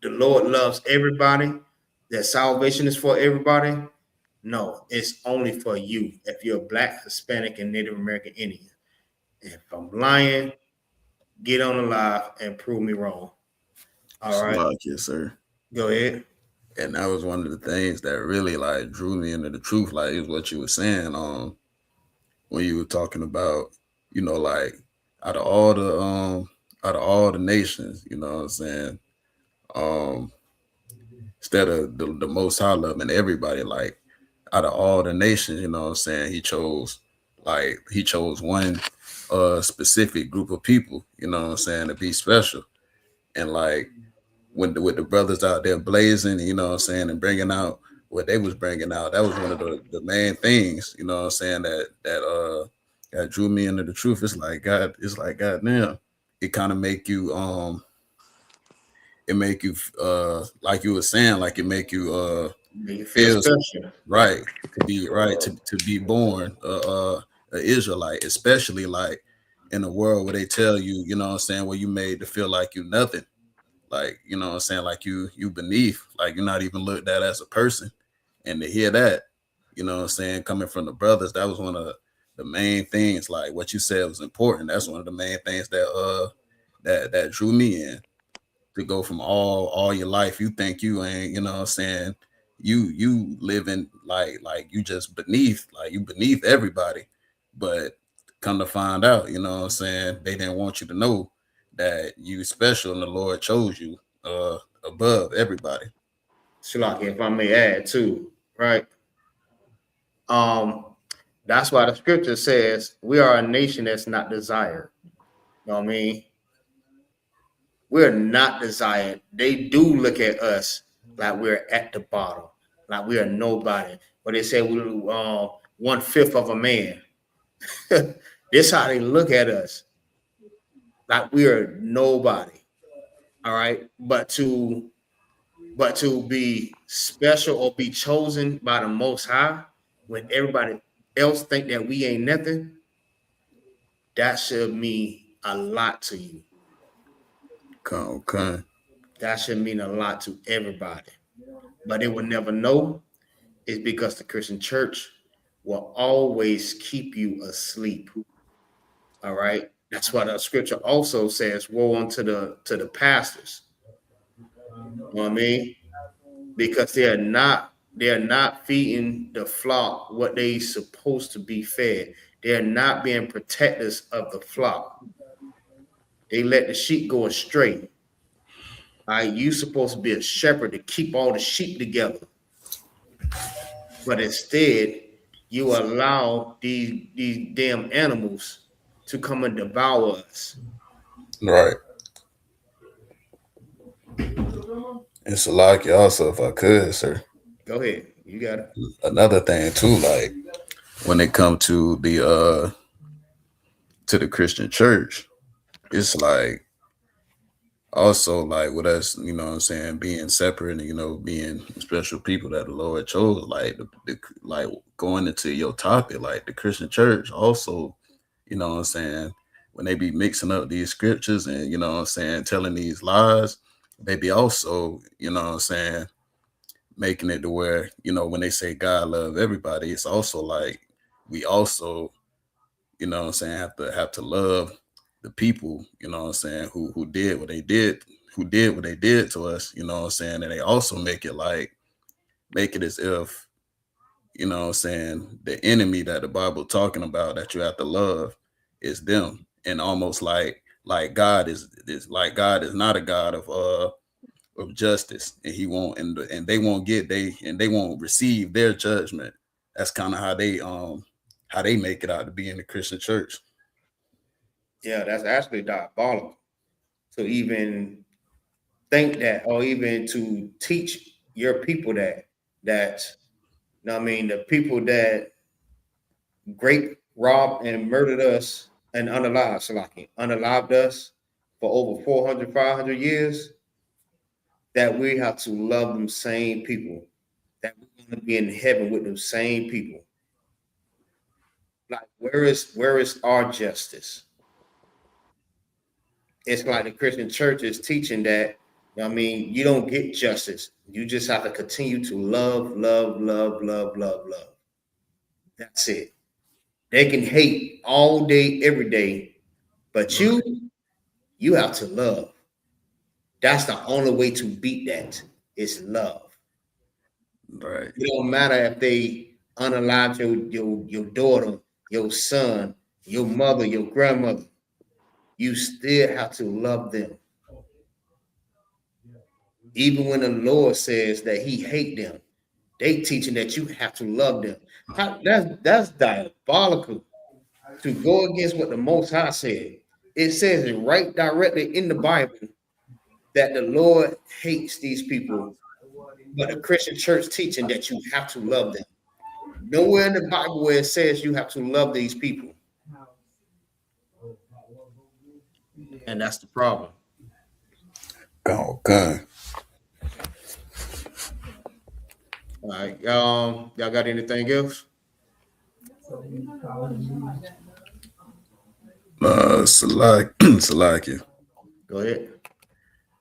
the Lord loves everybody, that salvation is for everybody. No, it's only for you if you're Black, Hispanic, and Native American Indian. If I'm lying, get on the live and prove me wrong. All right. Yes, sir. Go ahead. And that was one of the things that really like drew me into the truth. Like is what you were saying when you were talking about, like out of all the nations, you know what I'm saying? Instead of the most high loving everybody, like out of all the nations, you know what I'm saying, he chose one specific group of people, you know what I'm saying, to be special. And like with the brothers out there blazing, you know what I'm saying, and bringing out what they was bringing out, that was one of the main things, you know what I'm saying, that drew me into the truth. It's like God damn, it kind of make you like you were saying, like it make you feel special, right, to be born an Israelite, especially like in a world where they tell you, you know what I'm saying, where you made to feel like you nothing, like, you know what I'm saying, like you beneath, like you're not even looked at as a person. And to hear that, you know what I'm saying, coming from the brothers, that was one of the main things. Like what you said was important. That's one of the main things that drew me in. To go from all your life, you think you ain't, you know what I'm saying, you living like you just beneath, like you beneath everybody. But come to find out, you know what I'm saying, they didn't want you to know that you special and the Lord chose you above everybody. Shalaki, if I may add too, right? That's why the scripture says we are a nation that's not desired. You know what I mean? We're not desired. They do look at us like we're at the bottom, like we are nobody. But they say we're 1/5 of a man. This how they look at us, like we are nobody. All right, but to be special or be chosen by the Most High when everybody else think that we ain't nothing, that should mean a lot to you. Okay. That should mean a lot to everybody. But they will never know is because the Christian church will always keep you asleep. All right. That's why the scripture also says, woe unto the pastors. You know what I mean? Because they're not feeding the flock what they supposed to be fed. They're not being protectors of the flock. They let the sheep go astray. All right, you supposed to be a shepherd to keep all the sheep together. But instead, you allow these damn animals to come and devour us. Right. And Salaki also, if I could, sir. Go ahead. You got it. Another thing too, like when it comes to the Christian church, it's like also like with us, you know what I'm saying, being separate and, you know, being special people that the Lord chose, like like going into your topic, like the Christian church also, you know what I'm saying, when they be mixing up these scriptures and, you know what I'm saying, telling these lies, they be also, you know what I'm saying, making it to where, you know, when they say God love everybody, it's also like we also, you know what I'm saying, have to love the people, you know what I'm saying, who did what they did, who did what they did to us, you know what I'm saying, and they also make it as if, you know what I'm saying, the enemy that the Bible talking about that you have to love is them, and almost like God is like God is not a God of justice, and he won't and they won't they won't receive their judgment. That's kind of how they make it out to be in the Christian church. Yeah, that's actually diabolical to even think that, or even to teach your people that you know what I mean, the people that raped, robbed, and murdered us and unalived us for over 400, 500 years, that we have to love them same people, that we're going to be in heaven with them same people. Like, where is our justice? It's like the Christian church is teaching that, I mean, you don't get justice. You just have to continue to love, love, love, love, love, love. That's it. They can hate all day, every day, but you have to love. That's the only way to beat that is love. Right. It don't matter if they unalive your daughter, your son, your mother, your grandmother. You still have to love them. Even when the Lord says that he hate them, they teaching that you have to love them. That's diabolical to go against what the Most High said. It says it right directly in the Bible that the Lord hates these people, but the Christian church teaching that you have to love them. Nowhere in the Bible where it says you have to love these people. And that's the problem. Okay. All right. Y'all got anything else? Salaki. Go ahead.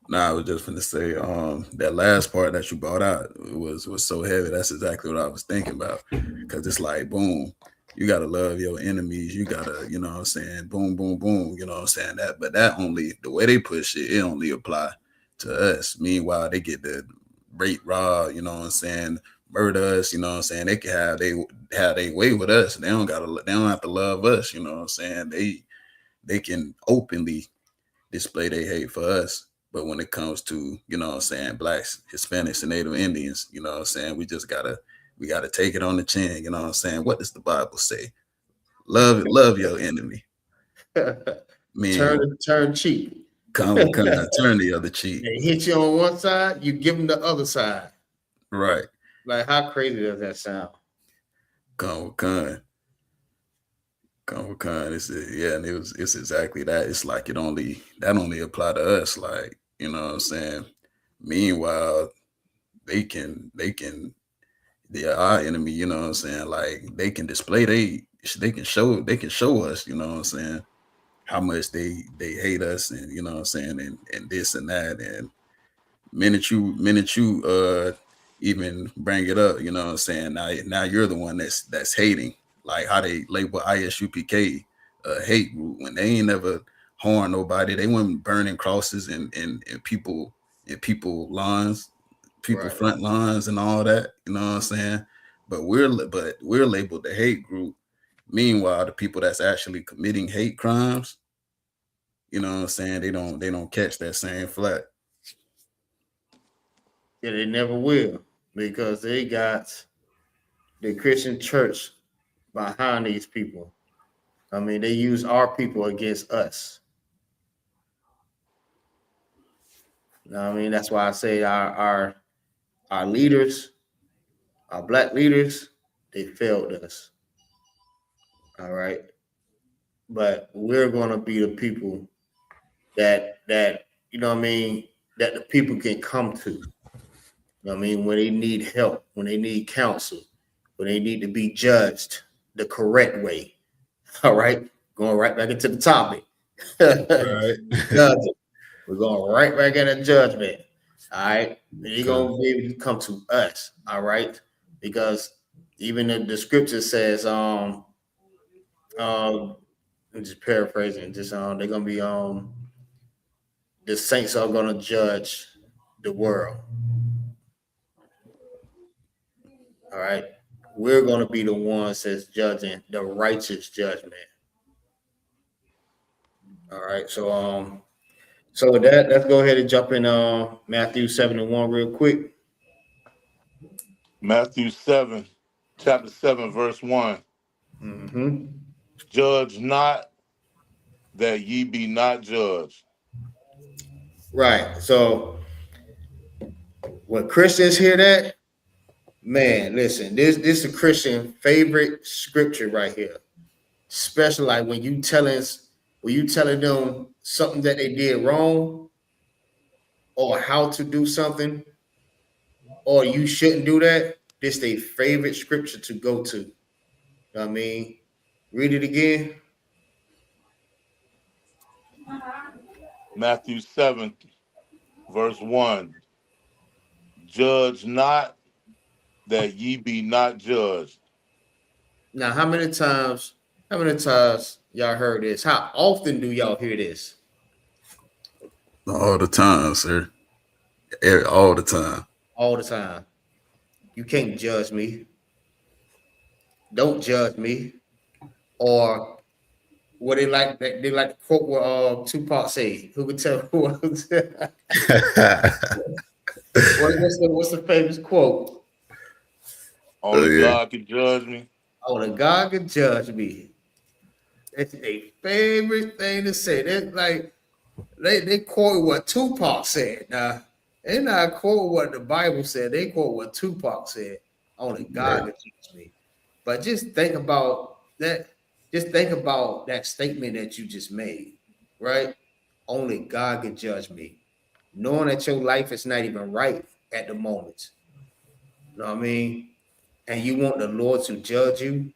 Nah, I was just gonna say, that last part that you brought out was so heavy. That's exactly what I was thinking about. Because it's like, boom, you gotta love your enemies. You gotta, you know what I'm saying, boom, boom, boom. You know what I'm saying? But that only, the way they push it, it only apply to us. Meanwhile, they get the rape, rob, you know what I'm saying, murder us, you know what I'm saying. They can have they way with us. They don't have to love us, you know what I'm saying. They can openly display their hate for us. But when it comes to, you know what I'm saying, blacks, Hispanics, and Native Indians, you know what I'm saying, we just gotta we got to take it on the chin. You know what I'm saying? What does the Bible say? Love your enemy. Man, turn cheek. come, turn the other cheek. They hit you on one side, you give them the other side. Right. Like, how crazy does that sound? Come. And it's exactly that. It's like that only apply to us. Like, you know what I'm saying? Meanwhile, they can our enemy, you know what I'm saying? Like, they can display they can show us, you know what I'm saying, how much they hate us, and you know what I'm saying, and this and that. And minute you even bring it up, you know what I'm saying, now you're the one that's hating, like how they label ISUPK hate group when they ain't never harmed nobody. They weren't burning crosses and people lawns, people Right. front lines and all that, you know what I'm saying? But we're labeled the hate group. Meanwhile, the people that's actually committing hate crimes, you know what I'm saying, they don't catch that same flack. Yeah, they never will, because they got the Christian church behind these people. I mean, they use our people against us. You know what I mean? That's why I say our leaders, our black leaders, they failed us. All right. But we're gonna be the people that you know what I mean, that the people can come to. You know what I mean, when they need help, when they need counsel, when they need to be judged the correct way. All right. Going right back into the topic. Right. Judging. We're going right back into judgment. All right. You're going to be able to come to us. All right. Because even the scripture says, I'm just paraphrasing, just they're going to be the saints are going to judge the world. All right. We're going to be the ones that's judging the righteous judgment. All right. So with that, let's go ahead and jump in Matthew 7:1 real quick. Matthew 7, chapter 7, verse 1. Mm-hmm. Judge not, that ye be not judged. Right. So when Christians hear that, man, listen, this is a Christian favorite scripture right here. Especially like when you telling them something that they did wrong, or how to do something, or you shouldn't do that. This is their favorite scripture to go to. You know what I mean? Read it again. Matthew 7, verse 1. Judge not, that ye be not judged. Now, how many times y'all heard this? How often do y'all hear this? All the time, sir. All the time. All the time. You can't judge me. Don't judge me. Or what they like to quote what Tupac say. Who could tell who else? What's the famous quote? Only God can judge me. Oh, the God can judge me. It's a favorite thing to say. They're like they quote what Tupac said. Now they're not quote what the Bible said. They quote what Tupac said. Only God can judge me. But just think about that. Just think about that statement that you just made, right? Only God can judge me. Knowing that your life is not even right at the moment. You know what I mean? And you want the Lord to judge you?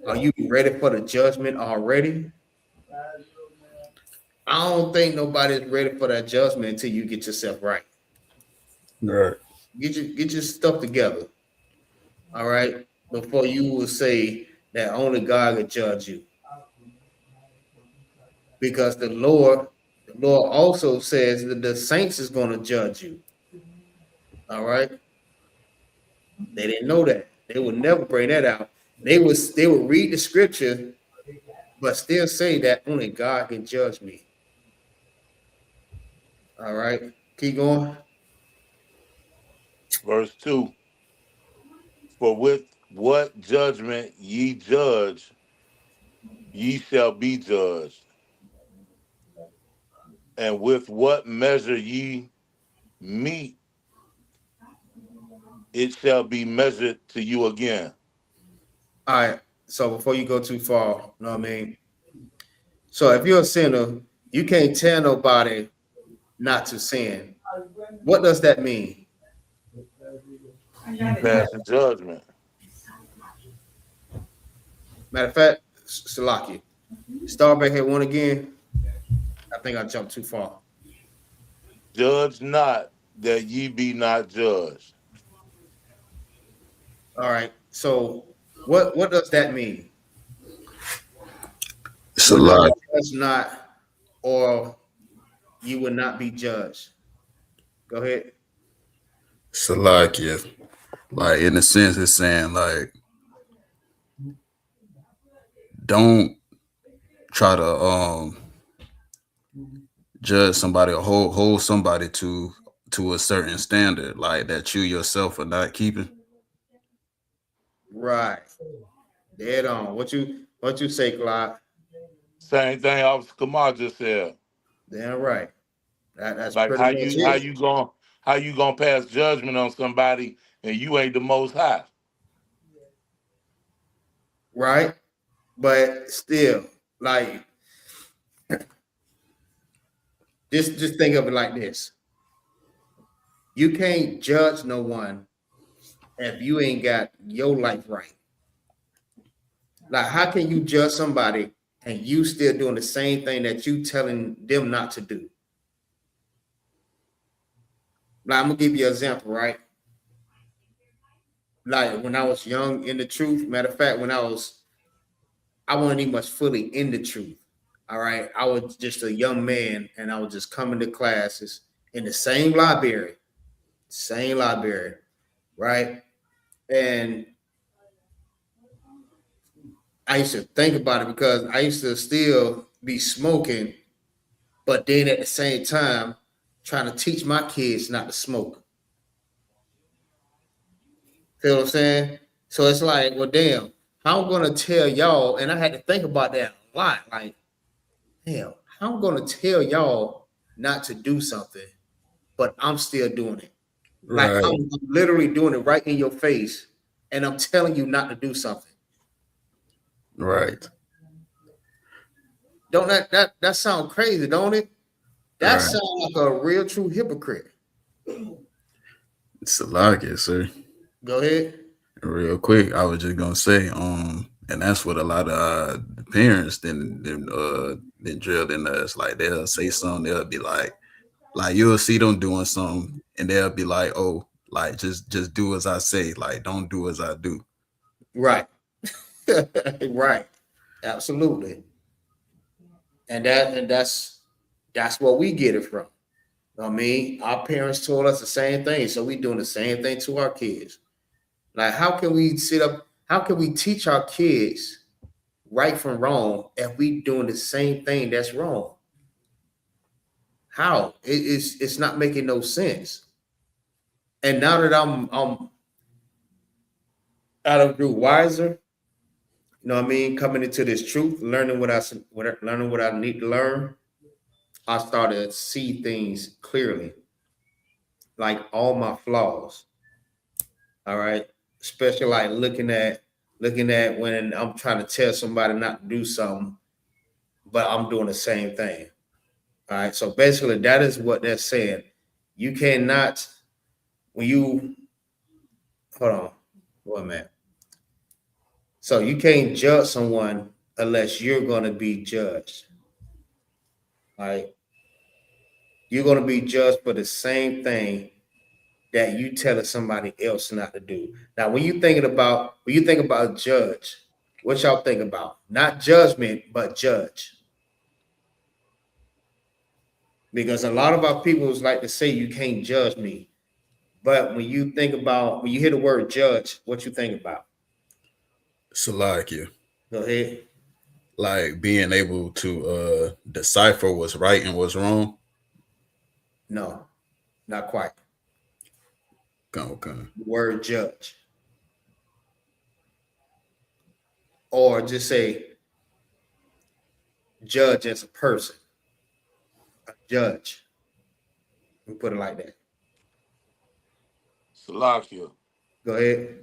Are you ready for the judgment already? I don't think nobody's ready for that judgment until you get yourself right. Right. Get your stuff together. All right. Before you will say that only God can judge you. Because the Lord also says that the saints is going to judge you. All right. They didn't know that. They would never bring that out. They would read the scripture, but still say that only God can judge me. All right. Keep going. Verse 2. For with what judgment ye judge, ye shall be judged. And with what measure ye meet, it shall be measured to you again. All right. So before you go too far, you know what I mean? So if you're a sinner, you can't tell nobody not to sin. What does that mean? You pass the judgment. Matter of fact, Salaki, start back at one again. I think I jumped too far. Judge not that ye be not judged. All right. So what does that mean? It's a What lot. does not, or you will not be judged? Go ahead. It's a lot, yeah. Like in a sense, it's saying like don't try to judge somebody or hold somebody to a certain standard like that you yourself are not keeping. Right. Dead on. What you say, Clyde? Same thing Officer Kamar just said. Damn right. That's Like pretty much it. how you gonna pass judgment on somebody and you ain't the most high. Right. But still, like, just think of it like this. You can't judge no one if you ain't got your life right. Like, how can you judge somebody and you still doing the same thing that you telling them not to do? Like, I'm gonna give you an example, right? Like when I was young in the truth, matter of fact, I wasn't even much fully in the truth. All right. I was just a young man and I was just coming to classes in the same library, right? And I used to think about it because I used to still be smoking, but then at the same time trying to teach my kids not to smoke. Feel what I'm saying? So it's like, well, damn, how I'm gonna tell y'all, and I had to think about that a lot. Like, damn, how I'm gonna tell y'all not to do something, but I'm still doing it. Like Right. I'm literally doing it right in your face, and I'm telling you not to do something. Right. Don't that sound crazy, don't it? That Right. sounds like a real true hypocrite. It's a lot, yes, sir. Go ahead. Real quick, I was just gonna say, and that's what a lot of parents then drilled in us. Like they'll say something, they'll be like you'll see them doing something, and they'll be like, oh, like just do as I say, like don't do as I do. Right. Right. Absolutely. And that's where we get it from. I mean, our parents told us the same thing, so we doing the same thing to our kids. Like, how can we how can we teach our kids right from wrong if we doing the same thing that's wrong? How? It's not making no sense. And now that I'm out of grew wiser, you know what I mean, coming into this truth, learning what I need to learn, I started to see things clearly, like all my flaws. All right. Especially like looking at when I'm trying to tell somebody not to do something, but I'm doing the same thing. All right. So basically, that is what they're saying. You cannot, when you hold on, one minute. So you can't judge someone unless you're gonna be judged. All right. You're gonna be judged for the same thing that you telling somebody else not to do. Now, when you think about judge, what y'all think about? Not judgment, but judge. Because a lot of our people like to say you can't judge me. But when you hear the word judge, what you think about? Salakia. Go ahead. Like being able to decipher what's right and what's wrong. No, not quite. Okay. The word judge. or just say judge as a person, a judge. We put it like that. Salakia, Go ahead.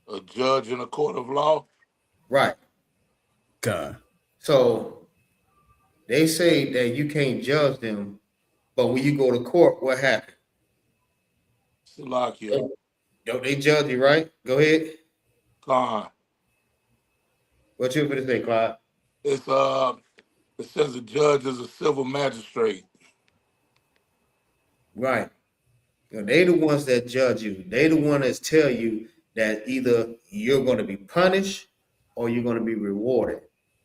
a judge in a court of law. Right. God. So they say that you can't judge them, but when you go to court, what happened? Salakia, Don't they judge you, right? Go ahead. Khan. What you gonna say, Clyde? It's it says a judge is a civil magistrate. Right. You know, they the ones that judge you. They the one that tell you that either you're going to be punished or you're going to be rewarded.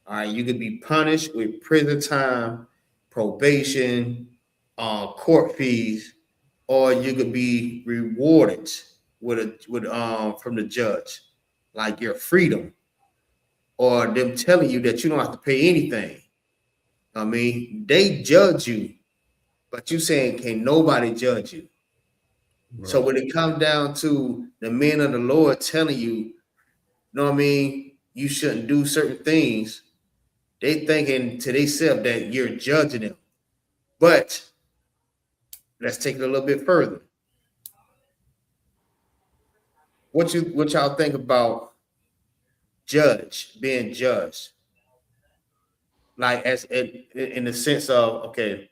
All right, you could be punished with prison time, probation, court fees, or you could be rewarded with from the judge, like your freedom, or them telling you that you don't have to pay anything. I mean, they judge you, but you saying can't nobody judge you. Right. So when it comes down to the men of the Lord telling you, you know what I mean, you shouldn't do certain things, they thinking to themselves that you're judging them. But let's take it a little bit further. What y'all think about being judged? Like as in the sense of, okay,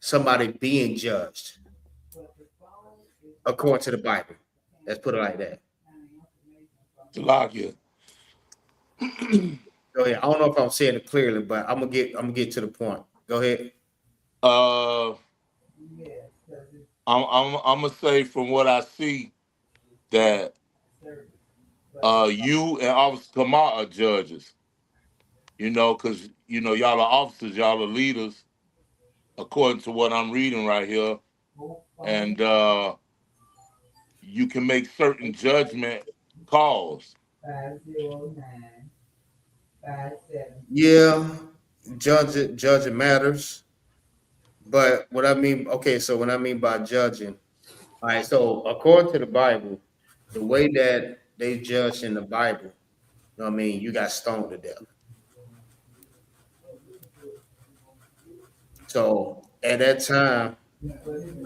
somebody being judged according to the Bible. Let's put it like that. Salakia. Go ahead. I don't know if I'm saying it clearly, but I'm gonna get to the point. Go ahead. I'm gonna say from what I see that you and Officer Kamar are judges. You know, because you know y'all are officers, y'all are leaders, according to what I'm reading right here, and you can make certain judgment calls. 509-57. Yeah, judging matters. But what I mean, okay, so what I mean by judging, all right, so according to the Bible, the way that they judge in the Bible, you know what I mean, you got stoned to death. So at that time,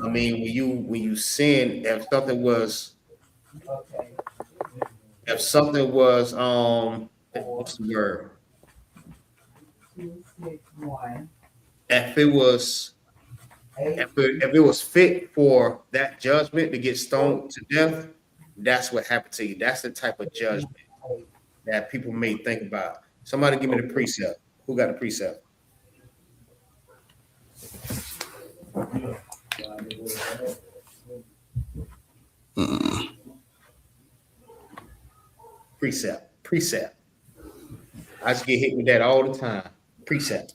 I mean, when you sin, if something was what's the word? 261. If it was fit for that judgment to get stoned to death, that's what happened to you. That's the type of judgment that people may think about. Somebody give me the precept. Who got the precept? Precept. I just get hit with that all the time. Precept.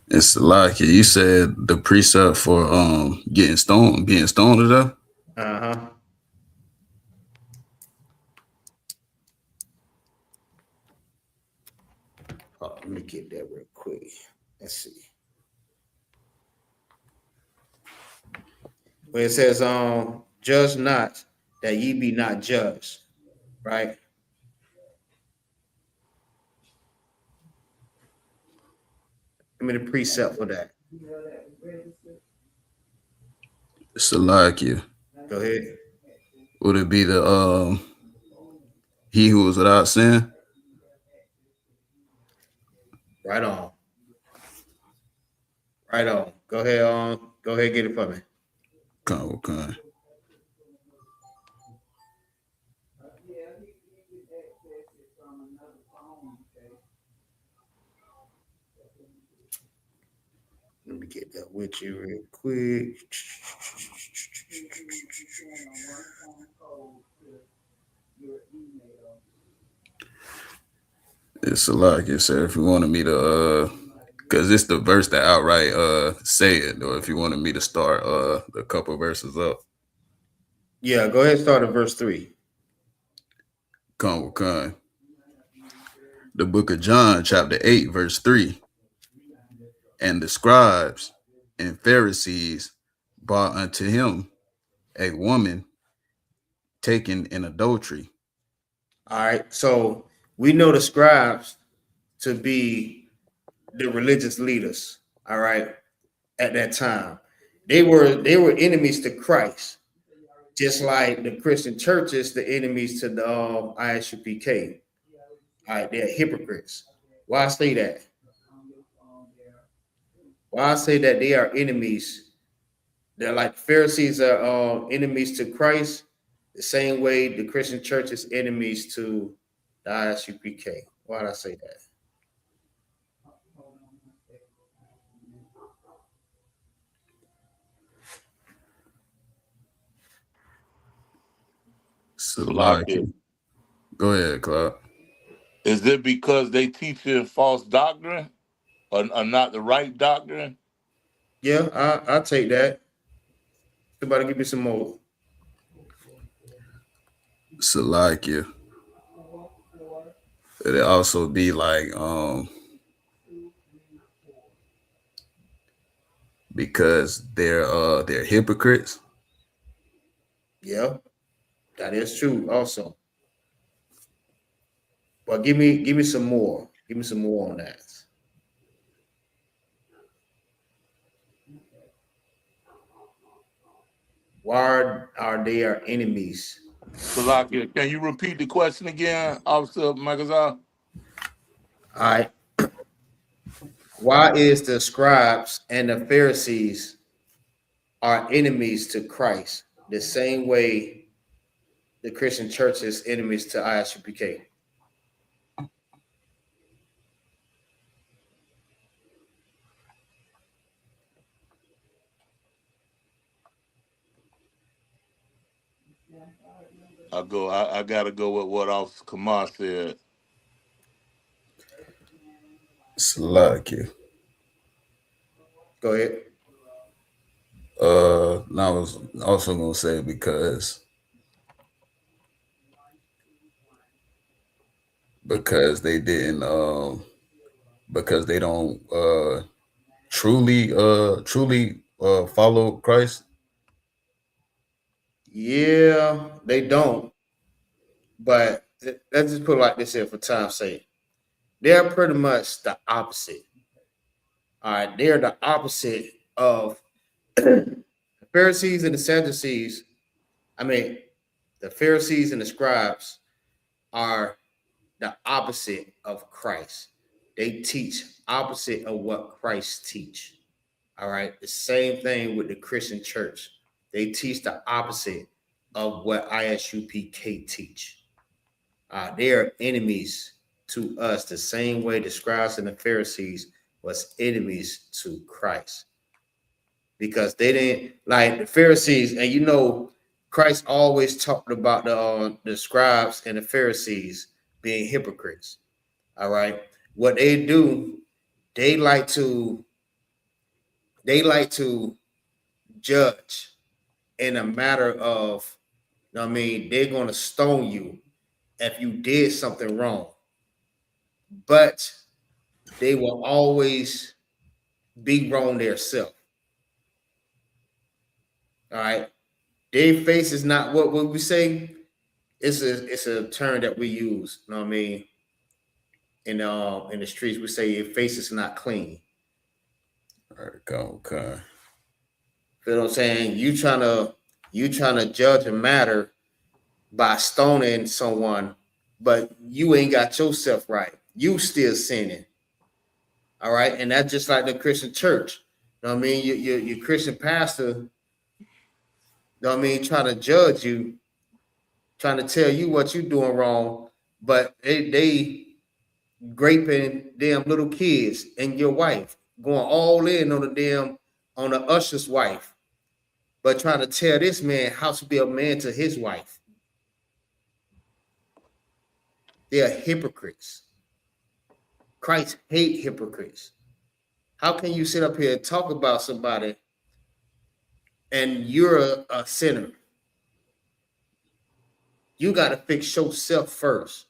It's like you said the precept for being stoned to death. Uh-huh. Oh, let me get that real quick. Let's see. Where it says, judge not that ye be not judged, right? Give me the precept for that. It's like you. Go ahead. Would it be the he who was without sin? Right on. Right on. Go ahead, get it for me. Okay. Let me get that with you real quick. It's like it said if you wanted me to because it's the verse that outright say it, or if you wanted me to start a couple verses up. Yeah, go ahead and start at verse 3. Con. The book of John, chapter 8, verse 3. And the scribes and Pharisees brought unto him a woman taken in adultery, All right. So we know the scribes to be the religious leaders. All right. At that time, they were enemies to Christ, just like the Christian churches, the enemies to the ISUPK. All right, they're hypocrites. Why I say that? Why I say that they are enemies? They're like Pharisees are enemies to Christ, the same way the Christian church is enemies to the ISUPK. Why did I say that? Salaki. Go ahead, Clark. Is it because they teaching false doctrine or not the right doctrine? Yeah, I'll take that. Somebody give me some more. Salakia. It'd also be like because they're hypocrites. Yeah, that is true also. But give me some more. Give me some more on that. Why are they our enemies? Salakia, can you repeat the question again, Officer MAGAZAR? All right. Why is the scribes and the Pharisees are enemies to Christ the same way the Christian church is enemies to ISUPK? I gotta go with what Officer Kamar said. Salakia. Go ahead. And I was also gonna say because they didn't because they don't truly follow Christ. Yeah, they don't. But let's just put it like this here for time's sake. They're pretty much the opposite. All right, they're the opposite of the Pharisees and the Sadducees. I mean, the Pharisees and the scribes are the opposite of Christ. They teach opposite of what Christ teach. All right, the same thing with the Christian church. They teach the opposite of what ISUPK teach. They are enemies to us the same way the scribes and the Pharisees was enemies to Christ, because they didn't like the Pharisees. And you know, Christ always talked about the scribes and the Pharisees being hypocrites. All right, what they do, they like to judge in a matter of, you know what I mean, they're going to stone you if you did something wrong, but they will always be wrong themselves. All right, their face is not what we say. It's a term that we use. You know what I mean? In the streets, we say your face is not clean. All right, okay. You know what I'm saying? You trying to judge a matter by stoning someone, but you ain't got yourself right. You still sinning. All right, and that's just like the Christian church. You know what I mean? Your Christian pastor, you know what I mean, trying to judge you, trying to tell you what you're doing wrong, but they raping damn little kids and your wife, going all in on the usher's wife, but trying to tell this man how to be a man to his wife. They are hypocrites. Christ hate hypocrites. How can you sit up here and talk about somebody and you're a sinner? You got to fix yourself first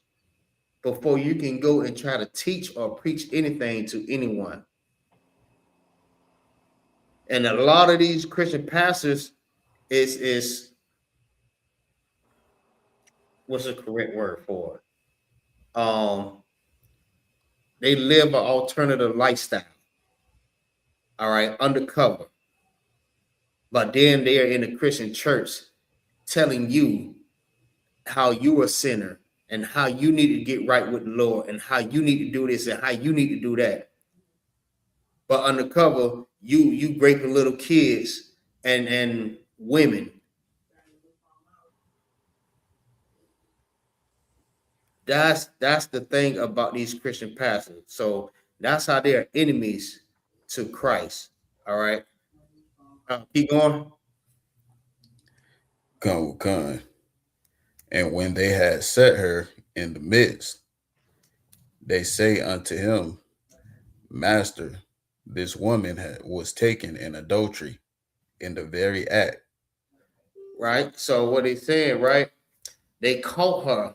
before you can go and try to teach or preach anything to anyone. And a lot of these Christian pastors is what's the correct word for it? they live an alternative lifestyle. All right, undercover. But then they're in a Christian church telling you how you're a sinner and how you need to get right with the Lord and how you need to do this and how you need to do that. But undercover, you raping little kids and women. That's the thing about these Christian pastors. So that's how they are enemies to Christ. All right. Keep going. Come. And when they had set her in the midst, they say unto him, Master, this woman was taken in adultery in the very act. Right. So what they saying, right? They caught her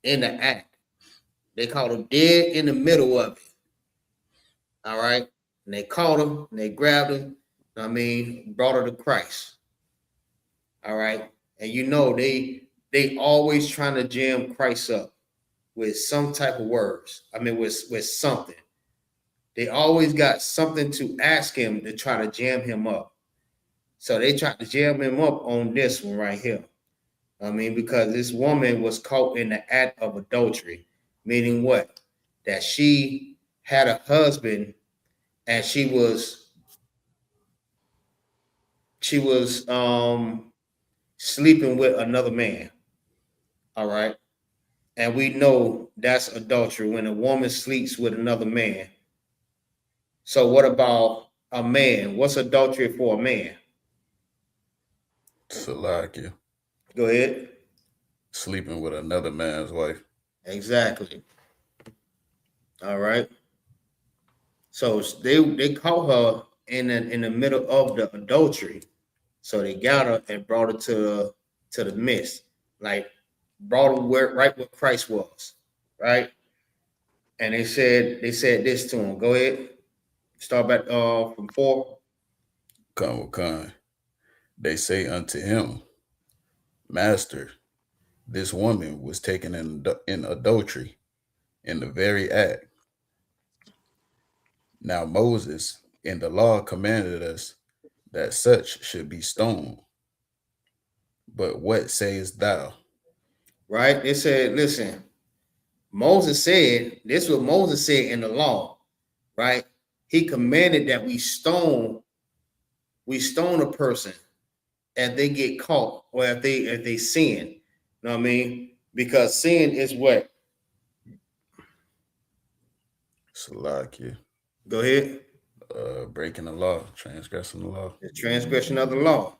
in the act. They caught her dead in the middle of it. All right. And they caught her and they grabbed her. I mean, brought her to Christ. All right. And you know, they always trying to jam Christ up with some type of words. I mean, with something. They always got something to ask him to try to jam him up. So they tried to jam him up on this one right here. I mean, because this woman was caught in the act of adultery, meaning what? That she had a husband and she was sleeping with another man. All right. And we know that's adultery when a woman sleeps with another man. So what about a man? What's adultery for a man? Salakia. Go ahead. Sleeping with another man's wife. Exactly. All right. So they caught her in the middle of the adultery. So they got her and brought her to the midst, like brought her right where Christ was, right? And they said this to him. Go ahead. Start back from 4. Come. They say unto him, Master, this woman was taken in adultery in the very act. Now Moses in the law commanded us that such should be stoned. But what sayest thou? Right? They said, listen, Moses said, this is what Moses said in the law, right? He commanded that we stone a person if they get caught or if they sin. You know what I mean? Because sin is what? Salakia. Go ahead. Breaking the law, transgressing the law. The transgression of the law.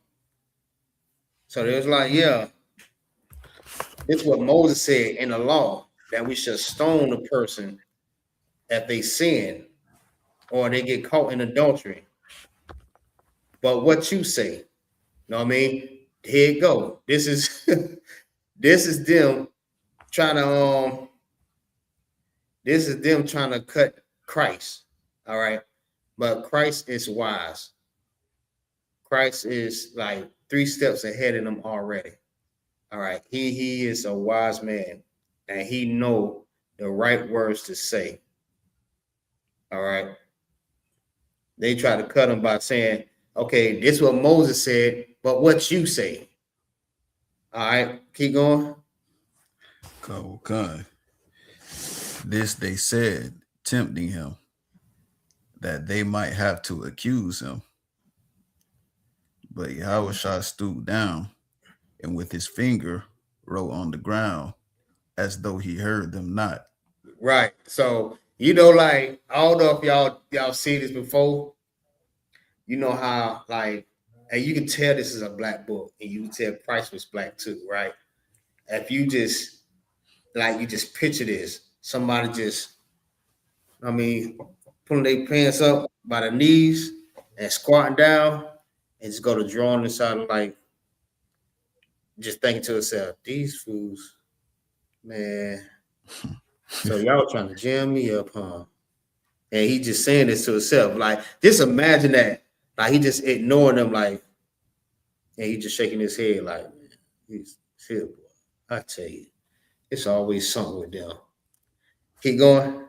So they was like, yeah, this is what Moses said in the law, that we should stone a person if they sin or they get caught in adultery. But what you say, you know what I mean? Here it go. This is this is them trying to cut Christ. All right. But Christ is wise. Christ is like 3 steps ahead of them already. All right. He is a wise man and he know the right words to say. All right. They try to cut him by saying, okay, this is what Moses said, but what you say. All right, keep going. Come. This they said, tempting him, that they might have to accuse him. But Yahushua stooped down and with his finger wrote on the ground as though he heard them not. Right. So, you know, like, I don't know if y'all seen this before. You know how, like, and you can tell this is a black book, and you can tell Christ was black too, right? If you just, like, you just picture this, somebody just, I mean, pulling their pants up by the knees and squatting down and just go to drawing inside, like, just thinking to herself, these fools, man. So y'all trying to jam me up, huh? And he just saying this to himself. Like, just imagine that. Like, he just ignoring them, like, and he just shaking his head, like, man, he's here, boy. I tell you, it's always something with them. Keep going.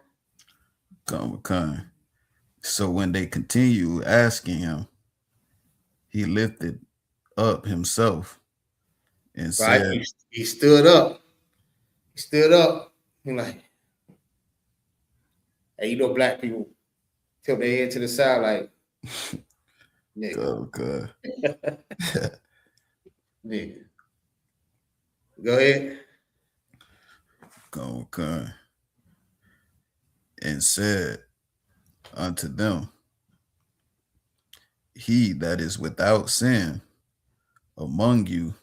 Con. So when they continue asking him, he lifted up himself and Right? said, He stood up. He stood up. He like, hey, you know, black people tilt their head to the side like, nigga. God. Nigga. Go ahead. Con. And said unto them, he that is without sin among you,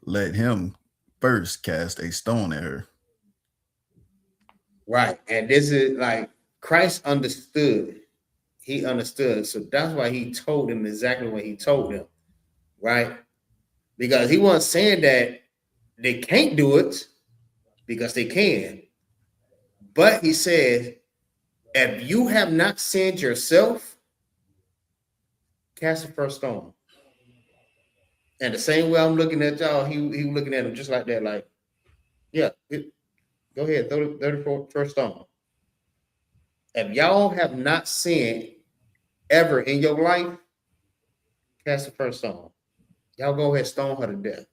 let him first cast a stone at her. Right. And this is like Christ understood. He understood. So that's why he told him exactly what he told him. Right? Because he wasn't saying that they can't do it, because they can. But he said, if you have not sinned yourself, cast the first stone. And the same way I'm looking at y'all, he was looking at him just like that, like, yeah, go ahead, throw the first stone. If y'all have not sinned ever in your life, cast the first stone. Y'all go ahead, stone her to death.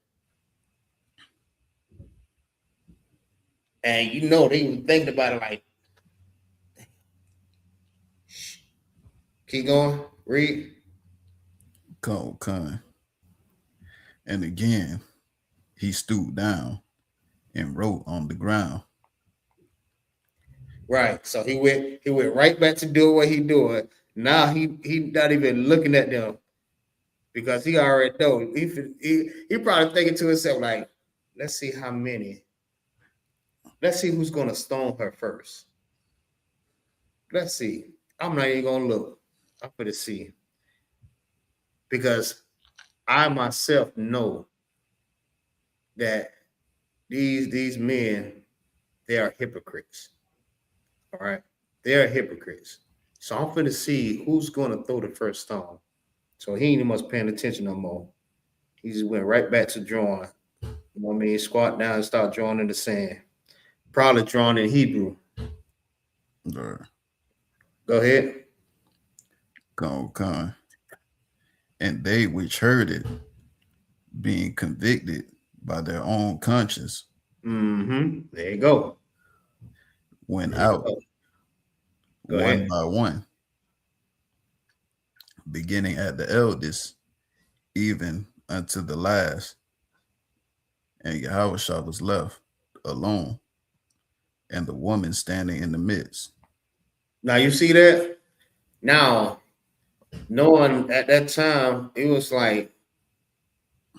And you know they were thinking about it like, keep going, read. Con. And again, he stooped down and wrote on the ground. Right. So he went right back to doing what he doing. Now he not even looking at them, because he already know. He probably thinking to himself like, let's see how many. Let's see who's gonna stone her first. Let's see. I'm not even gonna look. I'm gonna see. Because I myself know that these men, they are hypocrites. All right. They are hypocrites. So I'm going to see who's going to throw the first stone. So he ain't much paying attention no more. He just went right back to drawing. You know what I mean? Squat down and start drawing in the sand. Probably drawing in Hebrew. Right. Go ahead. Con. And they which heard it, being convicted by their own conscience. There you go. Went out one by one, beginning at the eldest, even unto the last. And Yahushua was left alone, and the woman standing in the midst. Now you see that? Now, knowing at that time, it was like,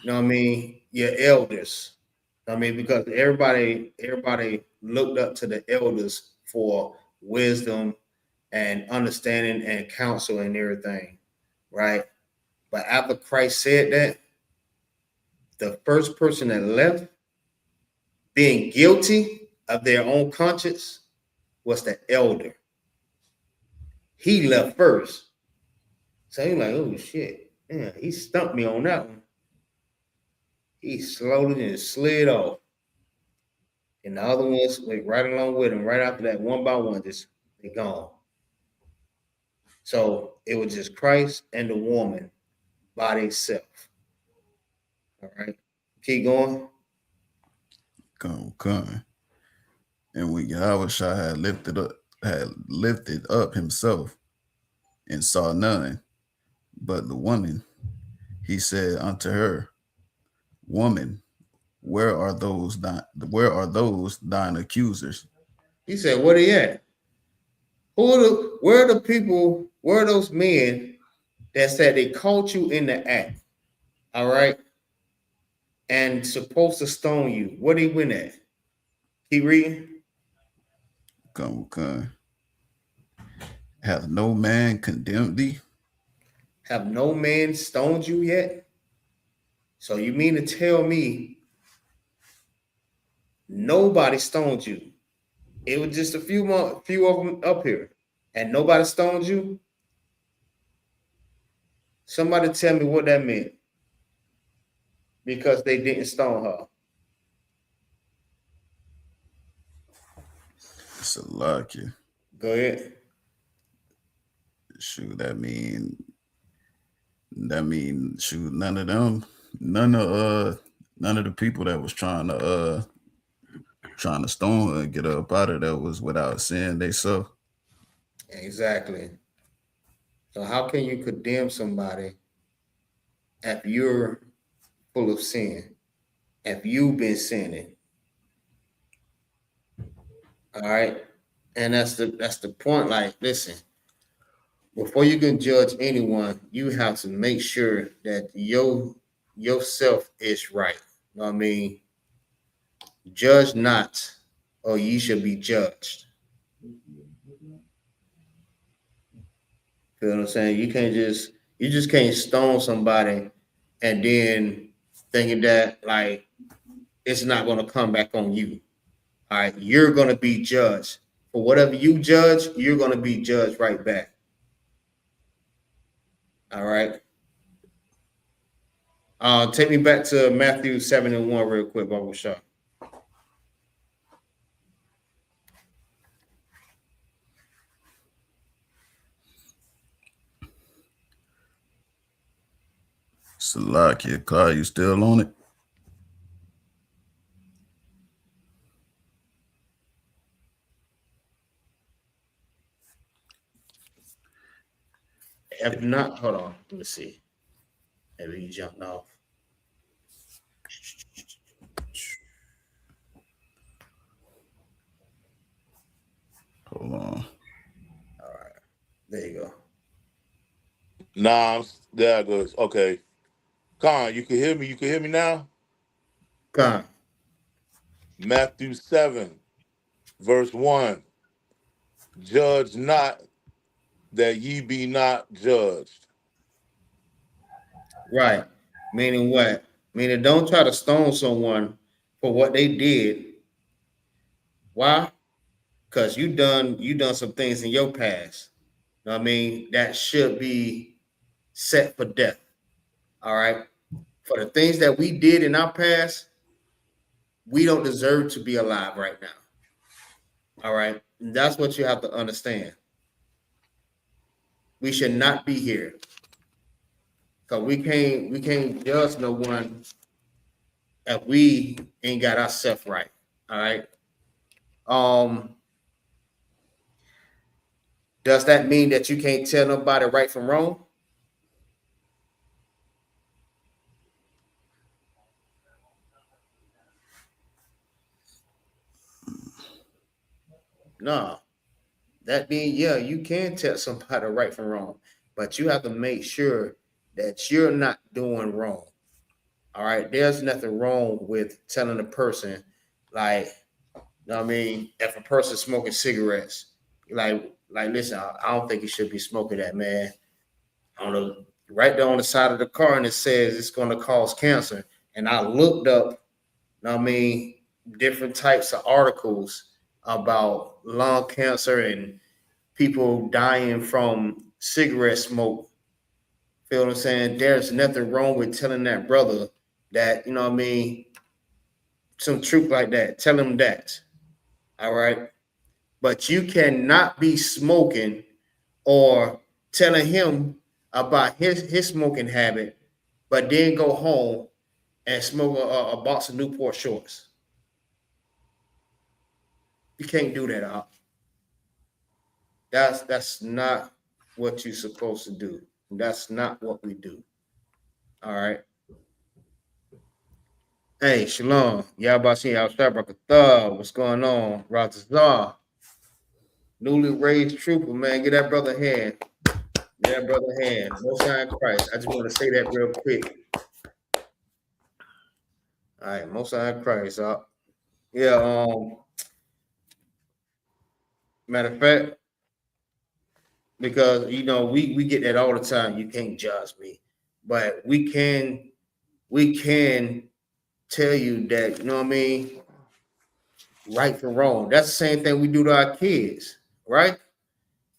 you know what I mean, your elders. I mean, because everybody looked up to the elders for wisdom and understanding and counsel and everything, right? But after Christ said that, the first person that left, being guilty of their own conscience, was the elder. He left first. So he's like, oh shit, yeah, he stumped me on that one. He slowly and slid off. And the other ones went right along with him. Right after that, one by one, just they gone. So it was just Christ and the woman by themselves. All right. Keep going. Come. And when Yahushua had lifted up himself and saw none but the woman, he said unto her, Woman, where are those thine accusers? He said, what are you at? Where are the people, where are those men that said they caught you in the act? All right. And supposed to stone you. What he went at? Keep reading. Come. Hath no man condemned thee? Have no man stoned you yet? So you mean to tell me nobody stoned you? It was just a few of them up here, and nobody stoned you? Somebody tell me what that meant. Because they didn't stone her. Salakia. Go ahead. Shoot, that mean shoot, none of the people that was trying to stone her and get her up out of there was without sin they saw. Exactly. So how can you condemn somebody if you're full of sin? If you've been sinning? All right. And that's the point. Like, listen, before you can judge anyone, you have to make sure that yourself is right. You know what I mean? Judge not, or ye shall be judged. Feel what I'm saying? You just can't stone somebody and then thinking that like it's not gonna come back on you. All right, you're gonna be judged. For whatever you judge, you're gonna be judged right back. All right. Take me back to Matthew 7:1 real quick, Baba Shah. Salakia, Clyde, you still on it? If not, hold on. Let me see. Maybe he jumped off. Hold on. All right. There you go. Nah, there it goes. Okay. Khan, you can hear me? You can hear me now? Khan. Matthew 7, verse 1. Judge not that ye be not judged. Right. Meaning what? Meaning don't try to stone someone for what they did. Why? Because you done some things in your past. You know what I mean? That should be set for death. All right. For the things that we did in our past, we don't deserve to be alive right now. All right. And that's what you have to understand. We should not be here. Because we can't judge no one if we ain't got ourselves right. All right. Does that mean that you can't tell nobody right from wrong? No. That means, yeah, you can tell somebody right from wrong, but you have to make sure that you're not doing wrong. All right. There's nothing wrong with telling a person, like, you know what I mean, if a person's smoking cigarettes, like listen, I don't think you should be smoking that, man. On the right there on the side of the car, and it says it's going to cause cancer. And I looked up, you know what I mean, different types of articles about lung cancer and people dying from cigarette smoke. Feel what I'm saying? There's nothing wrong with telling that brother that, you know what I mean, some truth like that. Tell him that. All right. But you cannot be smoking or telling him about his smoking habit, but then go home and smoke a box of Newport shorts. You can't do that, Op. That's not what you're supposed to do. That's not what we do. All right. Hey, Shalom. Yabashim Al-Shabrakatah. What's going on? Razazar. Newly raised trooper, man. Get that brother a hand. Get that brother a hand. Most High in Christ. I just want to say that real quick. All right, Most High in Christ. Yeah, matter of fact, because you know we get that all the time. You can't judge me, but we can tell you that, you know what I mean, right from wrong. That's the same thing we do to our kids, right?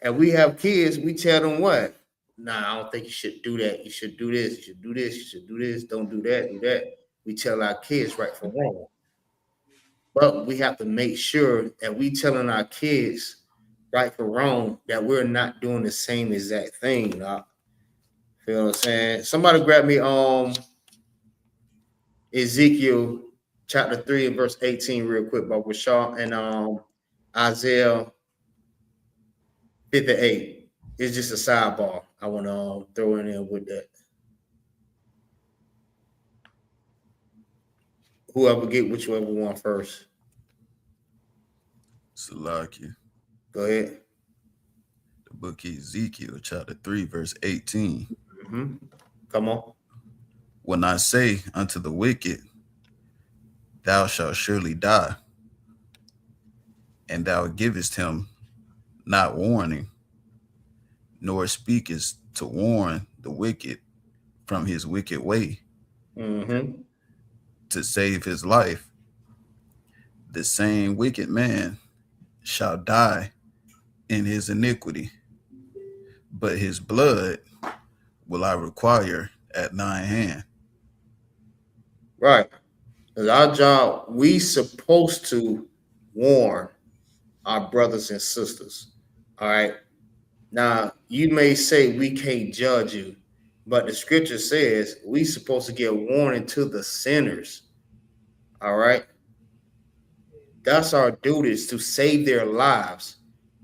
And we have kids, we tell them what? Nah, I don't think you should do that. You should do this. You should do this. You should do this. Don't do that. Do that. We tell our kids right from wrong. But we have to make sure that we telling our kids right for wrong that we're not doing the same exact thing. Feel what I'm saying? Somebody grab me Ezekiel chapter 3 and verse 18 real quick, but with Shaw and Isaiah 58. It's just a sidebar. I want to throw in there with that. Whoever get whichever one first. Salakia. Go ahead. The book of Ezekiel, chapter 3, verse 18. Mm-hmm. Come on. When I say unto the wicked, thou shalt surely die, and thou givest him not warning, nor speakest to warn the wicked from his wicked way, to save his life, the same wicked man shall die in his iniquity, but his blood will I require at thine hand. Right. Because our job, we supposed to warn our brothers and sisters. All right. Now, you may say we can't judge you, but the scripture says we supposed to give warning to the sinners. All right. That's our duty, is to save their lives.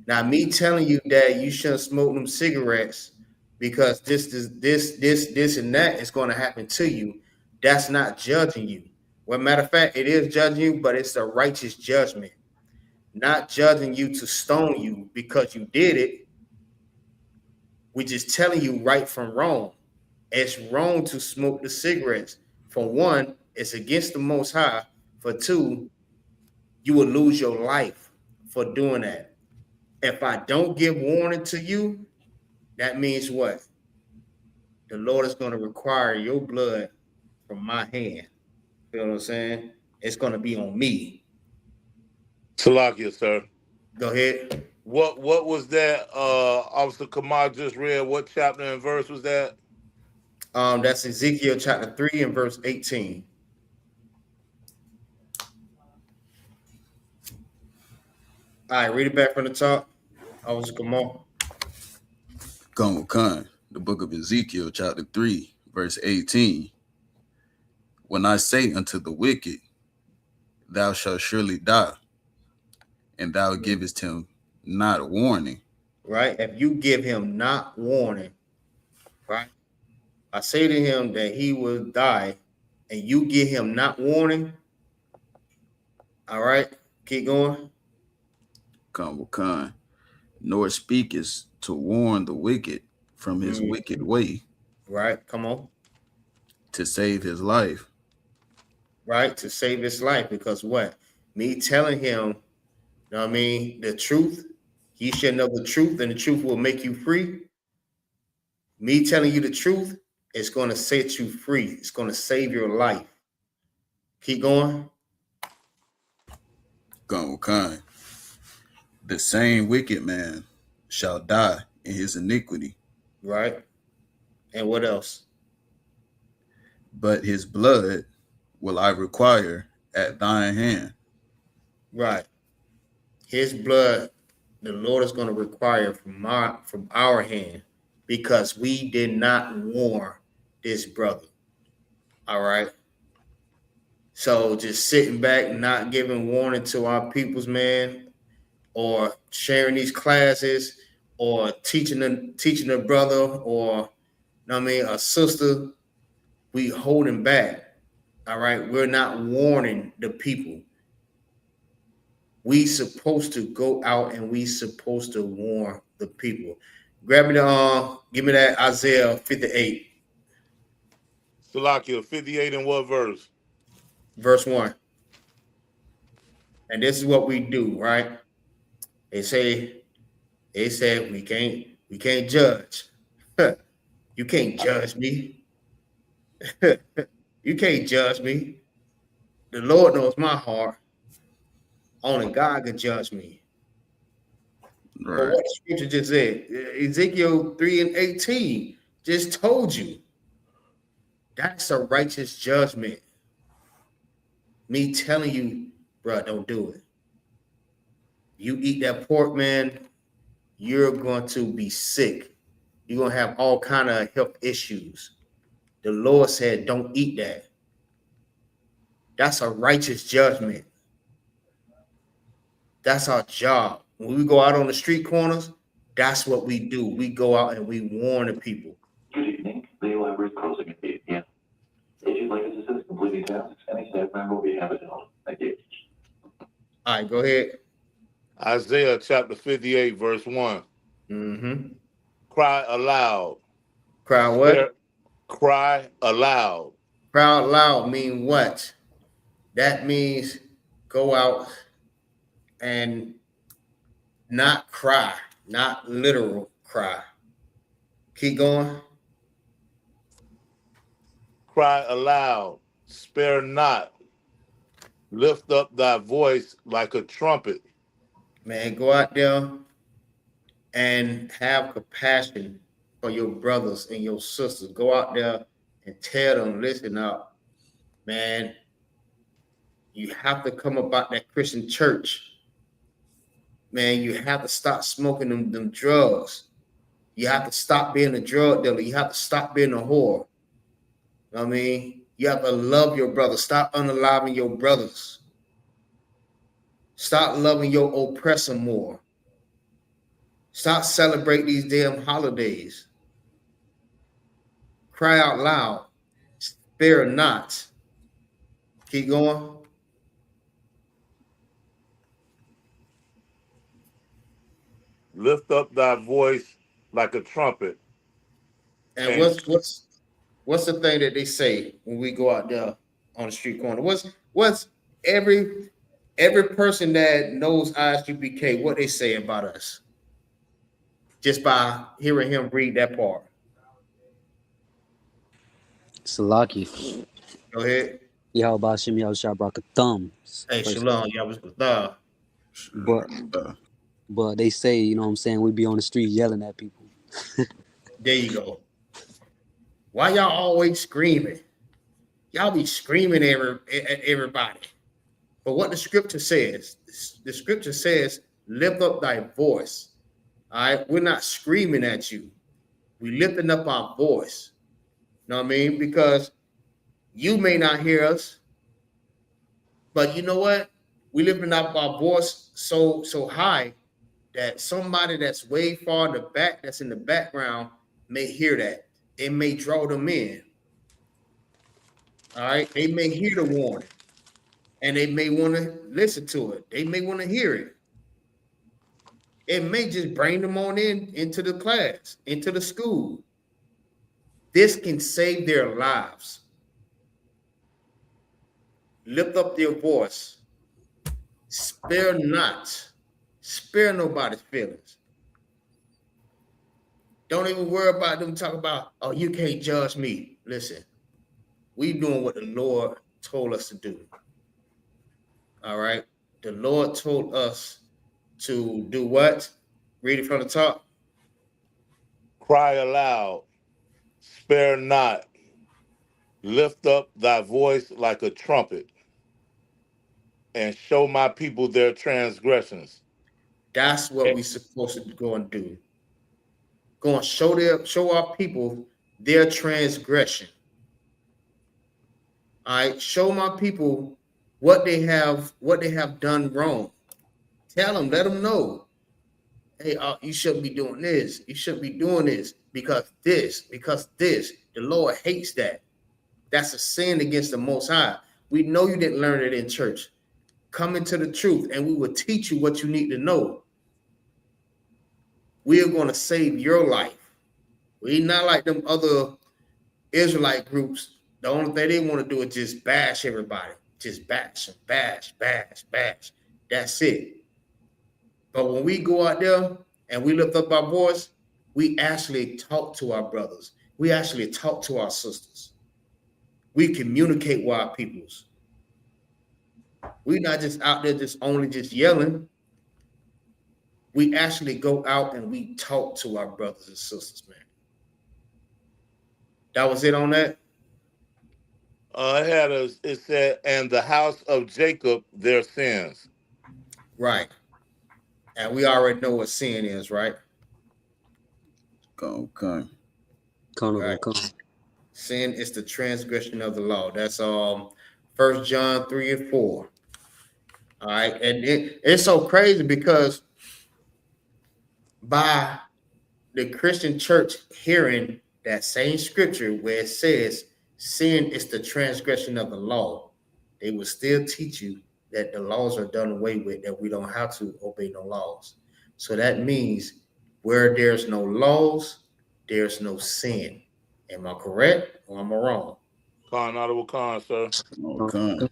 Now, me telling you that you shouldn't smoke them cigarettes because this, and that is going to happen to you. That's not judging you. Well, matter of fact, it is judging you, but it's a righteous judgment. Not judging you to stone you because you did it. We're just telling you right from wrong. It's wrong to smoke the cigarettes. For one, it's against the Most High. For two, you will lose your life for doing that. If I don't give warning to you, that means what? The Lord is going to require your blood from my hand. Feel what I'm saying? It's going to be on me. Salakia, sir. Go ahead. What was that Officer Kamal just read? What chapter and verse was that? That's Ezekiel chapter 3 and verse 18. All right, read it back from the top. Officer Kamal. Khan, the book of Ezekiel, chapter 3, verse 18. When I say unto the wicked, thou shalt surely die, and thou givest him not warning. Right? If you give him not warning, right? I say to him that he will die, and you give him not warning. All right, keep going. Khan, nor speakest to warn the wicked from his wicked way. Right, come on. To save his life. Right, to save his life, because what? Me telling him, you know what I mean, the truth, you should know the truth, and the truth will make you free. Me telling you the truth, it's going to set you free. It's going to save your life. Keep going. Khan. The same wicked man shall die in his iniquity. Right. And what else? But his blood will I require at thine hand. Right. His blood, the Lord is going to require from our hand, because we did not warn this brother. All right. So just sitting back, not giving warning to our peoples, man, or sharing these classes, or teaching a brother, or a sister, we holding back. All right. We're not warning the people. We supposed to go out and we supposed to warn the people. Grab me give me that Isaiah 58. Salakia, 58 and what verse? Verse 1. And this is what we do, right? They said we can't judge. You can't judge me. You can't judge me. The Lord knows my heart. Only God can judge me. Right. But what the scripture just said, Ezekiel 3 and 18 just told you. That's a righteous judgment. Me telling you bro, don't do it. You eat that pork, man, you're going to be sick. You're going to have all kind of health issues. The Lord said, don't eat that. That's a righteous judgment. That's our job. When we go out on the street corners, that's what we do. We go out and we warn the people. Good evening. The library is closing at 8 p.m. If you'd like assistance completing tasks, any staff member will be happy to help. Thank you. All right, go ahead. Isaiah chapter 58, verse 1. Mm-hmm. Cry aloud. Cry what? Cry aloud. Cry out loud mean what? That means go out and not cry, not literal cry. Keep going. Cry aloud. Spare not. Lift up thy voice like a trumpet. Man, go out there and have compassion for your brothers and your sisters. Go out there and tell them, listen up, man, you have to come about that Christian church. Man, you have to stop smoking them drugs. You have to stop being a drug dealer. You have to stop being a whore. I mean, you have to love your brothers. Stop unaliving your brothers. Stop loving your oppressor more. Stop celebrating these damn holidays. Cry out loud. Spare not. Keep going. Lift up thy voice like a trumpet. And what's the thing that they say when we go out there on the street corner? What's every person that knows ISUPK, what they say about us? Just by hearing him read that part. Salaki. Go ahead. Yahweh Hashem Yahushua Baraka thumbs. Hey, Shalom, y'all was But they say, you know what I'm saying, we be on the street yelling at people. There you go. Why y'all always screaming? Y'all be screaming at everybody. But what the scripture says, lift up thy voice. All right, we're not screaming at you. We lifting up our voice. You know what I mean? Because you may not hear us, but you know what? We lifting up our voice so high that somebody that's way far in the back, that's in the background, may hear that. It may draw them in. All right, they may hear the warning, and they may want to listen to it. They may want to hear it. It may just bring them on into the class, into the school. This can save their lives. Lift up their voice. Spare not. Spare nobody's feelings. Don't even worry about them talking about, oh, you can't judge me. Listen, we doing what the Lord told us to do. All right? The Lord told us to do what? Read it from the top. Cry aloud. Spare not. Lift up thy voice like a trumpet, and show my people their transgressions. That's what we're supposed to go and do. Go and show our people their transgression. All right, show my people what they have done wrong. Tell them, let them know. Hey, you shouldn't be doing this. You shouldn't be doing this because this. The Lord hates that. That's a sin against the Most High. We know you didn't learn it in church. Come into the truth, and we will teach you what you need to know. We are going to save your life. We're not like them other Israelite groups. The only thing they want to do is just bash everybody. Just bash. That's it. But when we go out there and we lift up our voice, we actually talk to our brothers. We actually talk to our sisters. We communicate with our peoples. We're not just out there just yelling. We actually go out and we talk to our brothers and sisters, man. That was it on that? It said, and the house of Jacob their sins. Right. And we already know what sin is, right? Okay. Right. Sin is the transgression of the law. That's 1 John 3 and 4. All right. And it's so crazy because by the Christian church hearing that same scripture where it says sin is the transgression of the law, they will still teach you that the laws are done away with, that we don't have to obey no laws. So that means where there's no laws, there's no sin. Am I correct or am I wrong? Honorable Khan, sir. Okay.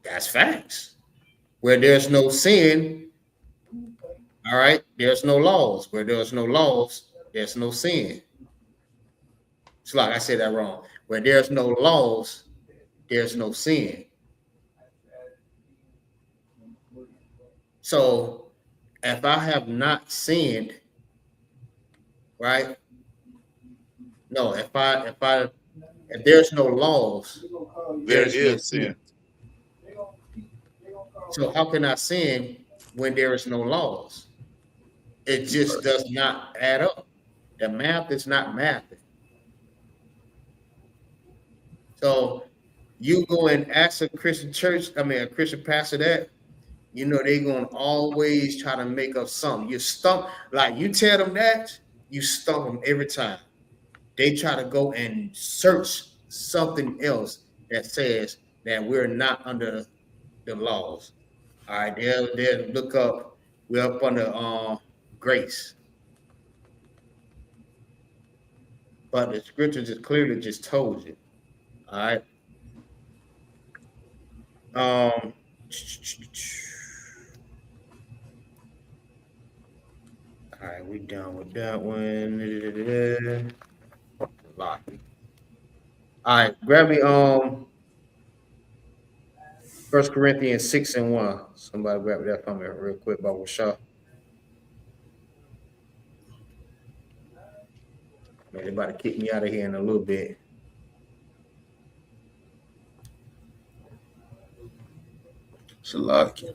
That's facts. Where there's no sin, all right, there's no laws. Where there's no laws, there's no sin. It's like I said that wrong. Where there's no laws, there's no sin. So if I have not sinned, right? No, if there's no laws, there is is sin. So how can I sin when there is no laws? It just does not add up. The math is not math. So you go and ask a Christian a Christian pastor that, you know, they're going to always try to make up something. You stump, like you tell them that, you stump them every time. They try to go and search something else that says that we're not under the laws. All right, they'll look up, we're up under grace. But the scripture just clearly just told you. All right. All right, we done with that one. Lock. All right, grab me 1 Corinthians 6 and 1. Somebody grab that from me real quick, Baba Shaw. Man, they're about to kick me out of here in a little bit. Shalaki.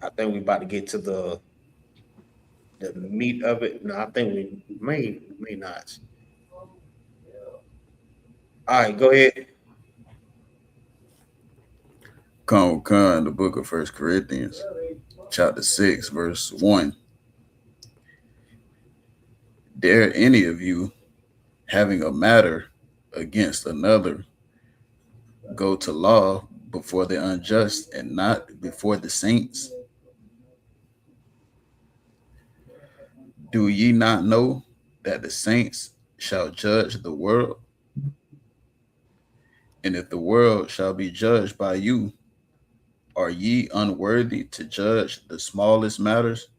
I think we about to get to the meat of it. No, I think we may not. All right, go ahead. Con, the book of 1 Corinthians, chapter 6, verse 1. Dare any of you, having a matter against another, go to law before the unjust and not before the saints? Do ye not know that the saints shall judge the world? And if the world shall be judged by you, are ye unworthy to judge the smallest matters?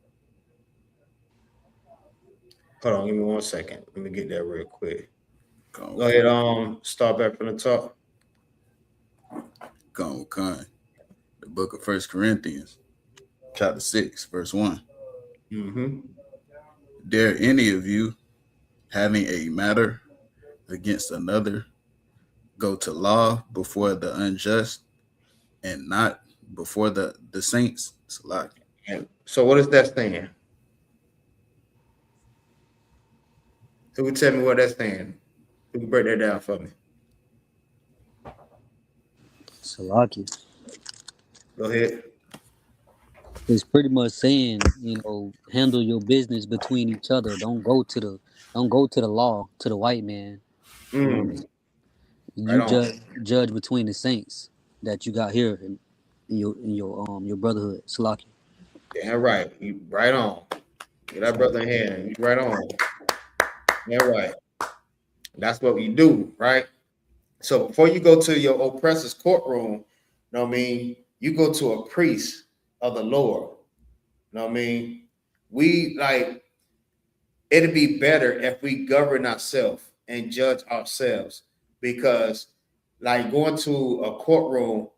Hold on, give me 1 second. Let me get that real quick. Go ahead, start back from the top. Con. The book of 1 Corinthians, chapter 6, verse 1. Mm-hmm. Dare any of you, having a matter against another, go to law before the unjust and not before the saints? So what is that saying? Who would tell me what that's saying? Who can break that down for me? Salaki. Go ahead. It's pretty much saying, you know, handle your business between each other. Don't go to the law, to the white man. You judge between the saints that you got here in your brotherhood. Salaki. Yeah, right. You right on. Get that brother in hand. You right on. Yeah, right. That's what we do, right? So before you go to your oppressor's courtroom, you know what I mean? You go to a priest of the Lord. You know what I mean? It'd be better if we govern ourselves and judge ourselves, because like going to a courtroom,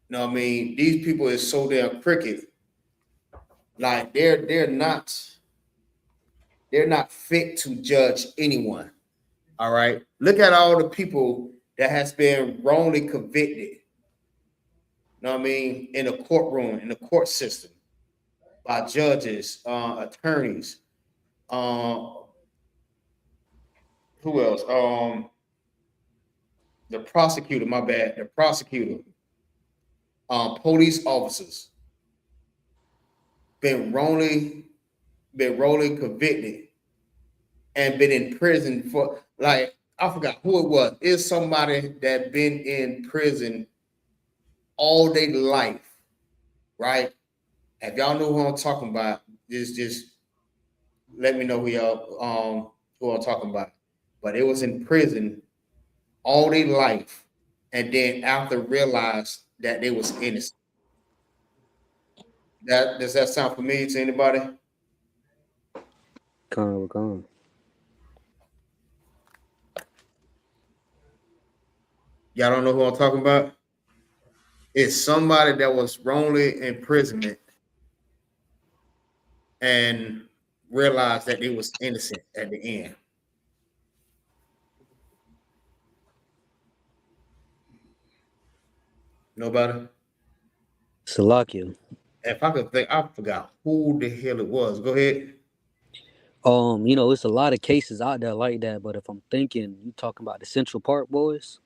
you know what I mean? These people is so damn crooked. Like they're not fit to judge anyone. All right. Look at all the people that has been wrongly convicted, you know what I mean, in a courtroom, in the court system, by judges, attorneys, who else? The prosecutor, my bad, the prosecutor, police officers, been wrongly convicted and been in prison for, like, I forgot who it was. It's somebody that been in prison all day life, right? If y'all know who I'm talking about, just let me know who I'm talking about. But it was in prison all their life, and then after realized that they was innocent. Does that sound familiar to anybody? Con. Y'all don't know who I'm talking about? It's somebody that was wrongly imprisonment and realized that they was innocent at the end. Nobody? Salakia. If I could think, I forgot who the hell it was. Go ahead. It's a lot of cases out there like that, but if I'm thinking, you talking about the Central Park boys?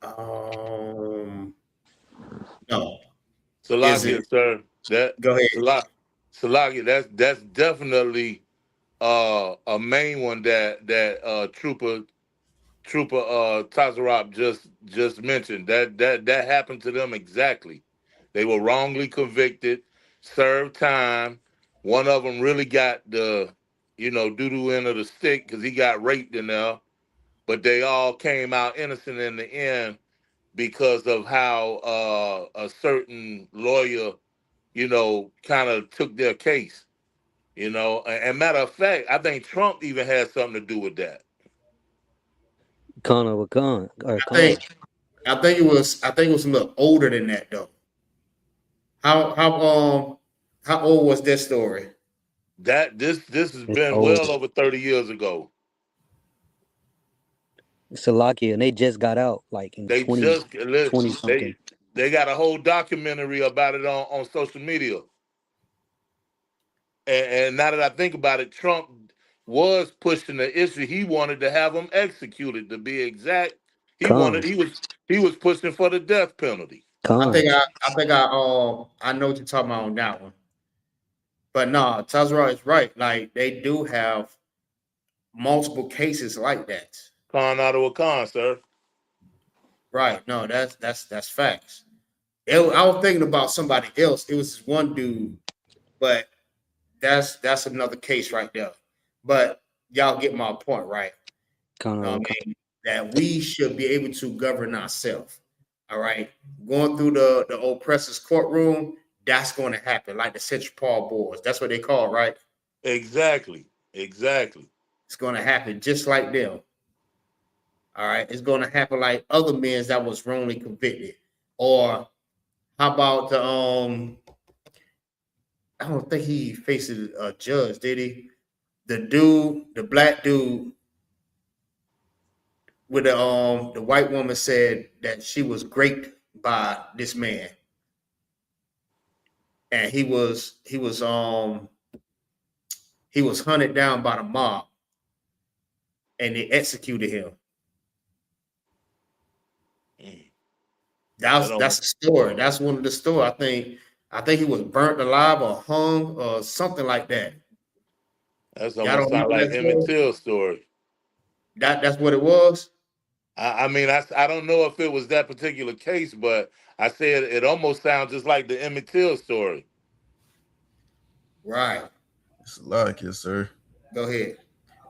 No. Salakia, sir. Go ahead. Salakia, that's definitely a main one that Trooper Tazarop just mentioned. That happened to them exactly. They were wrongly convicted, served time. One of them really got the doo-doo end of the stick because he got raped in there, but they all came out innocent in the end because of how a certain lawyer, kind of took their case. And matter of fact, I think Trump even had something to do with that. Con. I think it was a little older than that though. How old was this story? This has been old. well over 30 years ago. Salakia, and they just got out like in They 20 something. They got a whole documentary about it on social media. And now that I think about it, Trump was pushing the issue. He wanted to have them executed. To be exact, he was pushing for the death penalty. I think I know what you're talking about on that one. But no, Tazra is right. Like they do have multiple cases like that. Con out of a con, sir. Right. No, that's facts. I was thinking about somebody else. It was this one dude, but that's another case right there. But y'all get my point, right? That we should be able to govern ourselves. All right. Going through the oppressor's courtroom, that's going to happen, like the Central Park boys. That's what they call it, right? Exactly. It's going to happen just like them. All right. It's going to happen like other men that was wrongly convicted. Or how about the I don't think he faced a judge, did he? The black dude with the white woman said that she was raped by this man. And he was hunted down by the mob and they executed him. That's a story. That's one of the stories. I think he was burnt alive or hung or something like that. That's almost sound like Emmett Till's story. That's what it was. I mean, I don't know if it was that particular case, but I said it almost sounds just like the Emmett Till story. Right. It's like it, sir. Go ahead.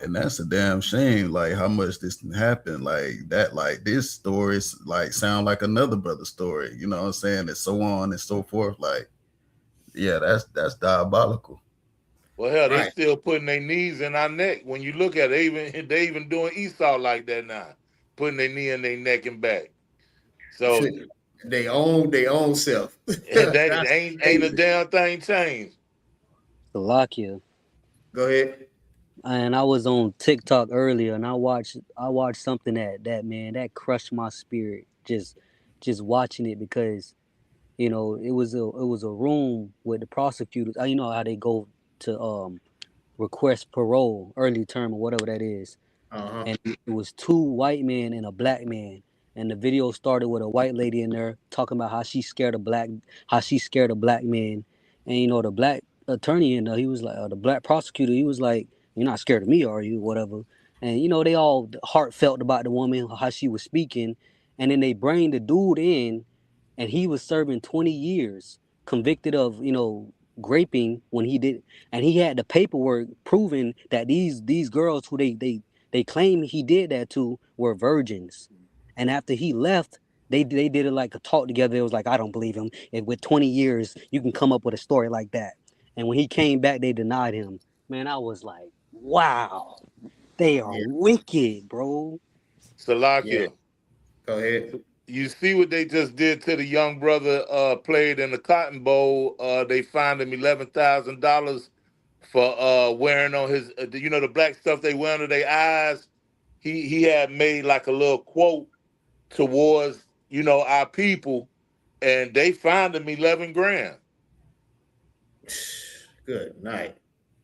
And that's a damn shame, like how much this can happen. Like that, like this story like sound like another brother's story. You know what I'm saying? And so on and so forth. Like, yeah, that's diabolical. Well, hell, they still putting their knees in our neck. When you look at it, they even doing Esau like that now, putting their knee in their neck and back. So they own self. ain't a damn thing changed. Salakia. Go ahead. And I was on TikTok earlier, and I watched something that crushed my spirit. Just watching it, because it was a room with the prosecutors. You know how they go to request parole, early term, or whatever that is. Uh-huh. And it was two white men and a black man. And the video started with a white lady in there talking about how she's scared of black men. And the black attorney in there, he was like, the black prosecutor, he was like, "You're not scared of me, are you?" Whatever. And they all heartfelt about the woman, how she was speaking. And then they bring the dude in, and he was serving 20 years, convicted of graping when he did, and he had the paperwork proving that these girls who they claim he did that to were virgins. And after he left, they did it like a talk together. It was like, I don't believe him. If with 20 years you can come up with a story like that. And when he came back, they denied him. Man, I was like, wow, they are Yeah. wicked, bro. Yeah. Salakia. Go ahead. You see what they just did to the young brother played in the Cotton Bowl. They fined him $11,000 for wearing on his the black stuff they wear under their eyes. He had made like a little quote towards our people, and they fined him 11 grand Good night.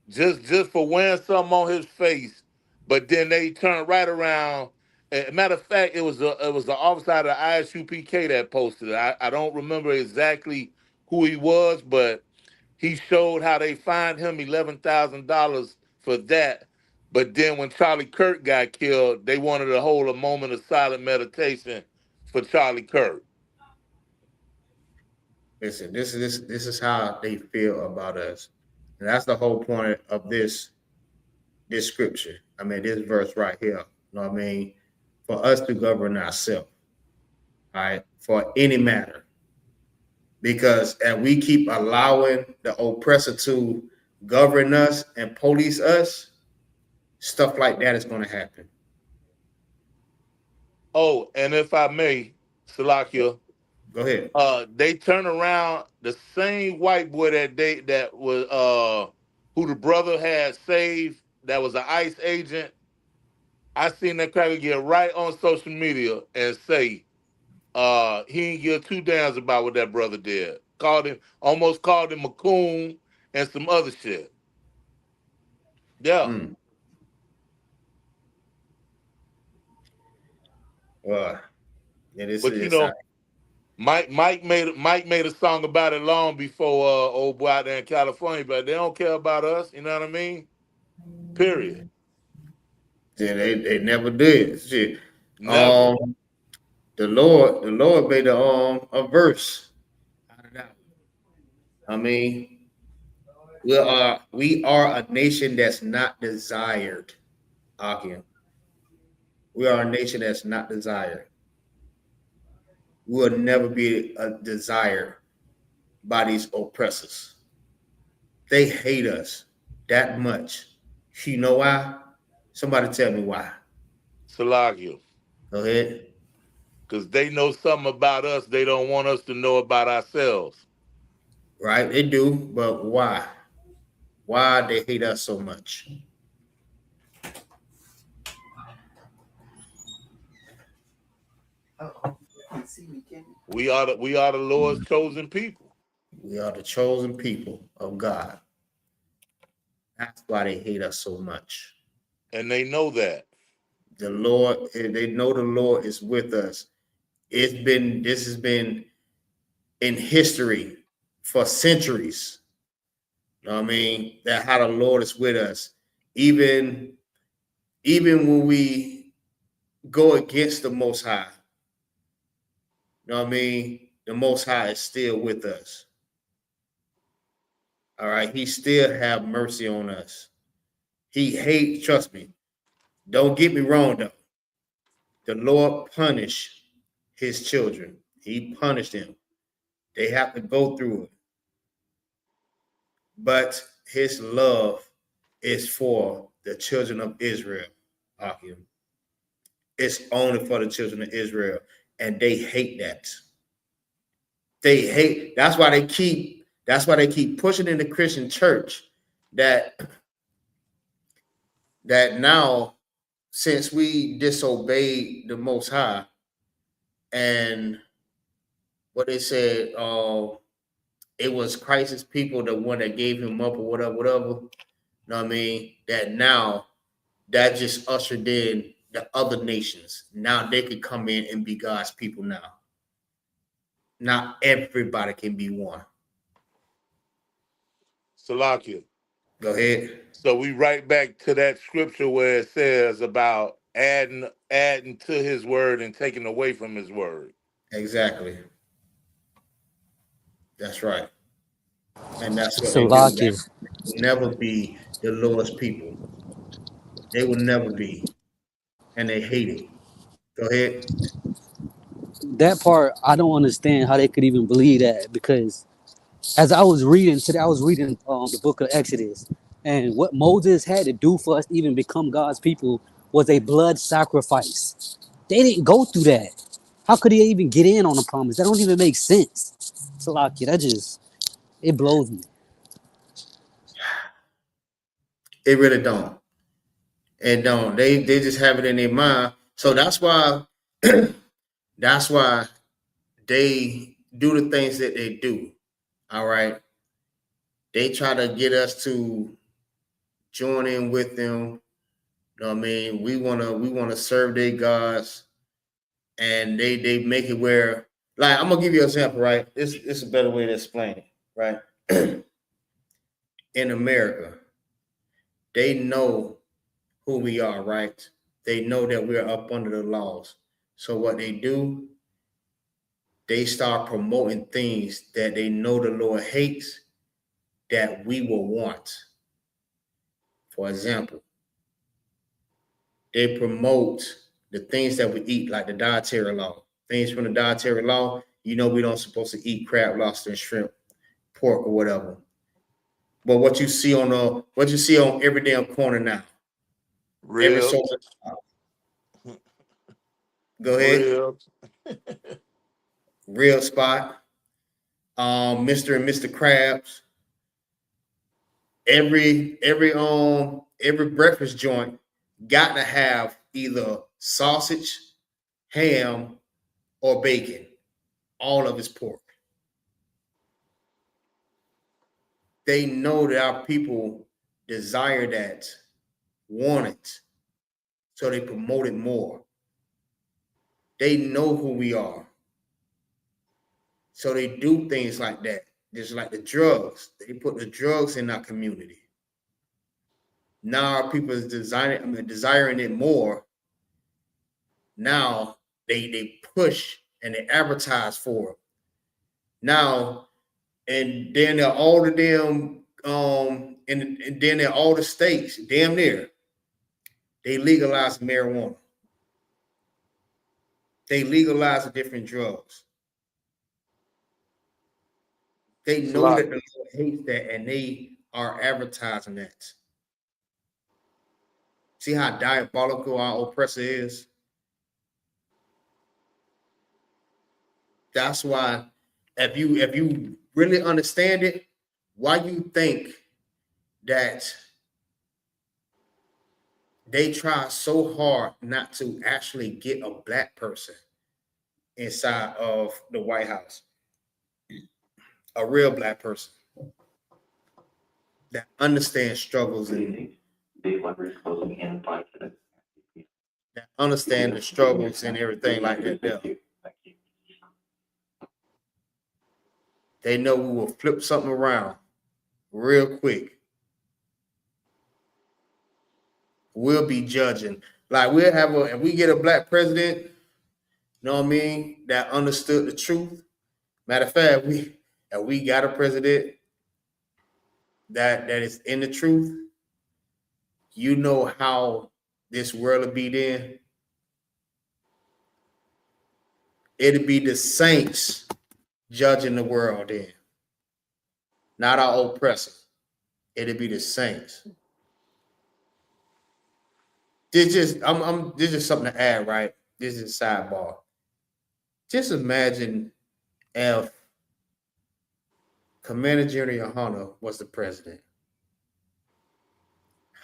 just for wearing something on his face. But then they turned right around. Matter of fact, it was the officer out of Isupk that posted it. I don't remember exactly who he was, but he showed how they fined him $11,000 for that. But then when Charlie Kirk got killed, they wanted to hold a moment of silent meditation for Charlie Kirk. Listen, this is how they feel about us. And that's the whole point of this scripture. I mean, this verse right here. You know what I mean? For us to govern ourselves, all right, for any matter. Because as we keep allowing the oppressor to govern us and police us, stuff like that is going to happen. Oh, and if I may, Salakia, Go ahead. they turn around the same white boy that was who the brother had saved, that was an ICE agent. I seen that cracker get right on social media and say he didn't give two damns about what that brother did. Almost called him a coon and some other shit. Yeah. Well, it is. But Mike made a song about it long before old boy out there in California, but they don't care about us. You know what I mean? Period. Yeah, they never did. Shit. Never. The Lord made a verse out of that. I mean, we are a nation that's not desired. Akim. We are a nation that's not desired. We will never be a desired by these oppressors. They hate us that much. You know why? Somebody tell me why. Salagia. Go ahead. Because they know something about us they don't want us to know about ourselves. Right? They do, but why? Why they hate us so much? We are the Lord's chosen people. We are the chosen people of God. That's why they hate us so much. And they know that. The Lord, they know the Lord is with us. This has been in history for centuries. You know what I mean? That how the Lord is with us. Even when we go against the Most High. You know what I mean? The Most High is still with us. All right. He still have mercy on us. He hates, trust me. Don't get me wrong, though. The Lord punished his children. He punished them. They have to go through it. But his love is for the children of Israel. It's only for the children of Israel. And they hate that. They hate, that's why they keep pushing in the Christian church that that now, since we disobeyed the Most High, and what they said, it was Christ's people, the one that gave him up or whatever, whatever. You know what I mean? That now that just ushered in the other nations. Now they could come in and be God's people now. Not everybody can be one. Salakia. Go ahead. So we right back to that scripture where it says about adding to his word and taking away from his word. Exactly. That's right. And that's what they do. Salakia. They will never be the Lord's people. They will never be. And they hate it. Go ahead. That part, I don't understand how they could even believe that, because as I was reading today, I was reading the book of Exodus, and what Moses had to do for us to even become God's people was a blood sacrifice. They didn't go through that. How could they even get in on the promise? That don't even make sense. Salakia, it blows me. It really don't. And don't. They just have it in their mind. So that's why that's why they do the things that they do. All right. They try to get us to join in with them. You know what I mean? We wanna serve their gods, and they make it where, like, I'm gonna give you an example, right? It's a better way to explain it, right? In America, they know who we are, right? They know that we're up under the laws. So what they do, they start promoting things that they know the Lord hates that we will want. For example, they promote the things that we eat, like the dietary law. Things from the dietary law, we don't supposed to eat crab, lobster, and shrimp, pork, or whatever. But what you see on every damn corner now, every Ribs. social. Go ahead. Real spot. Mr. and Mr. Krabs. Every breakfast joint got to have either sausage, ham, or bacon. All of it's pork. They know that our people desire that, want it, so they promote it more. They know who we are, so they do things like that. Just like the drugs, they put the drugs in our community. Now our people is desiring it more. Now they push and they advertise for it. Now, and then they're all the damn and then they're all the states, damn near, they legalize marijuana. They legalize the different drugs. They know that the Lord hates that, and they are advertising that. See how diabolical our oppressor is? That's why, if you really understand it, why you think that they try so hard not to actually get a black person inside of the White House, a real black person that understands struggles and that understand the struggles and everything like that. They know we will flip something around real quick. We'll be judging. Like if we get a black president, you know what I mean, that understood the truth. Matter of fact, we got a president that is in the truth, you know how this world will be then. It'll be the saints judging the world then, not our oppressor. It'll be the saints. This is something to add, right? This is a sidebar. Just imagine if Commander General YAHANNA was the president.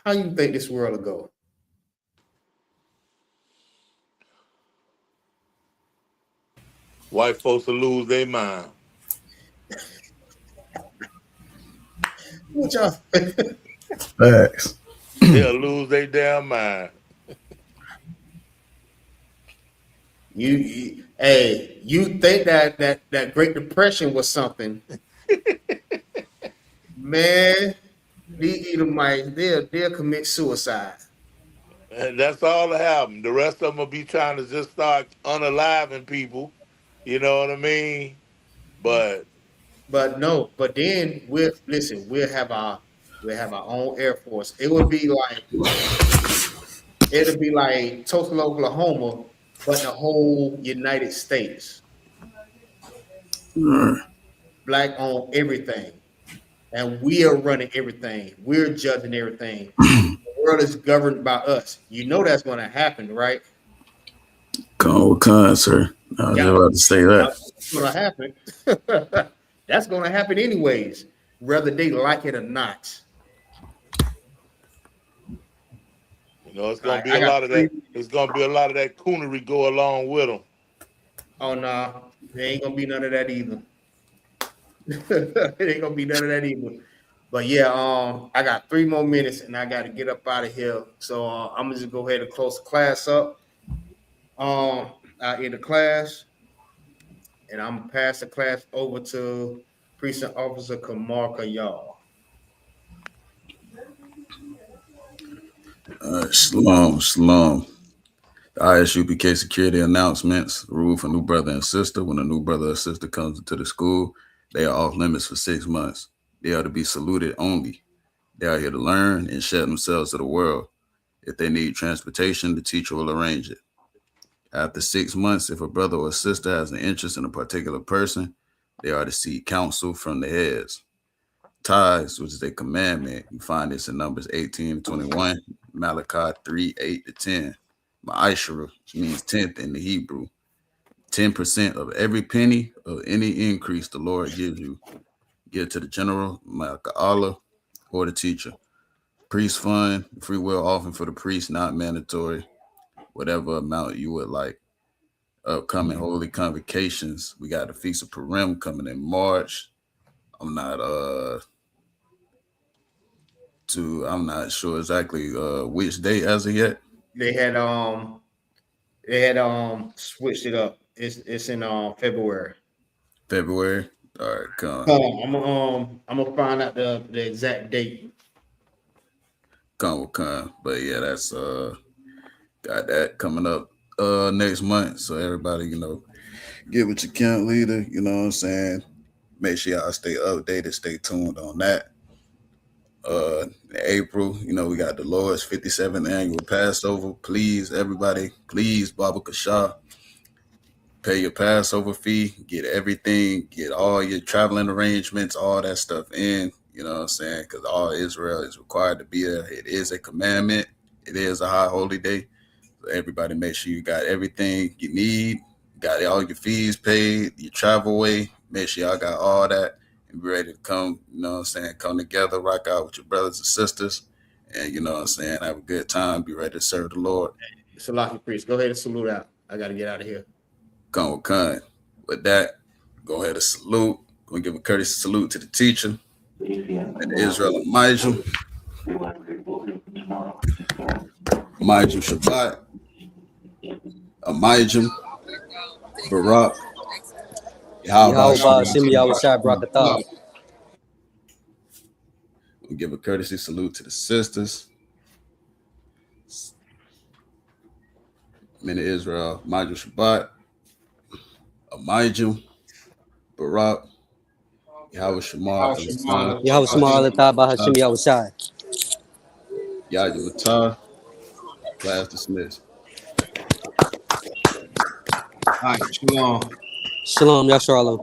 How you think this world will go? White folks will lose their mind. What y'all? Facts. They'll lose their damn mind. You think that Great Depression was something? Man, these Edomites, they'll commit suicide. And that's all that happened. The rest of them will be trying to just start unaliving people. You know what I mean? But no. But then we'll have our own Air Force. It'll be like Tulsa, Oklahoma, but the whole United States. Black on everything. And we are running everything. We're judging everything. The world is governed by us. You know that's going to happen, right? Come on, sir. I was about to say that. That's going to happen. That's going to happen anyways, whether they like it or not. You know, it's going to be a lot of that. It's going to be a lot of that coonery go along with them. Oh no, there ain't gonna be none of that either. It ain't gonna be none of that either. But yeah, I got 3 more minutes and I got to get up out of here. So I'm gonna just go ahead and close the class up. In the class, and I'm gonna pass the class over to Precinct Officer Kamarka, y'all. Shalom. The ISUPK security announcements. Rule for new brother and sister. When a new brother or sister comes into the school, they are off limits for 6 months. They are to be saluted only. They are here to learn and share themselves to the world. If they need transportation, the teacher will arrange it. After 6 months, if a brother or sister has an interest in a particular person, they are to seek counsel from the heads. Tithes, which is a commandment, you find this in Numbers 18-21, Malachi 3:8-10. Ma'ashara, which means 10th in the Hebrew. 10% of every penny of any increase the Lord gives you. Give to the general, Ma'aka'Allah, or the teacher. Priest fund, free will offering for the priest, not mandatory. Whatever amount you would like. Upcoming holy convocations. We got the Feast of Purim coming in March. I'm not sure exactly which date as of yet. They had switched it up. It's in February. February. All right, come. I'm gonna find out the exact date. Come. But yeah, that's got that coming up next month. So everybody, get with your camp leader, you know what I'm saying? Make sure y'all stay updated, stay tuned on that. In April, we got the Lord's 57th annual Passover. Please, everybody, Baba Kashah, pay your Passover fee, get everything, get all your traveling arrangements, all that stuff in, you know what I'm saying? Because all Israel is required to be there. It is a commandment. It is a high holy day. So everybody make sure you got everything you need, got all your fees paid, your travel way. Make sure y'all got all that and be ready to come, come together, rock out with your brothers and sisters, and, have a good time, be ready to serve the Lord. Salaki priest, go ahead and salute out. I got to get out of here. Come. With that, go ahead and salute. Going to give a courtesy salute to the teacher and the Israel Majum. Majum Shabbat. Majum Barak. Yahweh Shem Yahushai Brakatah. We'll give a courtesy salute to the sisters. Men of Israel, Majum Shabbat, Amijum, Barak, Yahweh Shemar, Yahweh Shemar Alatah Bahashem Yahushai. Yahweh class dismissed. All right, shalom. Shalom, Yasharallah.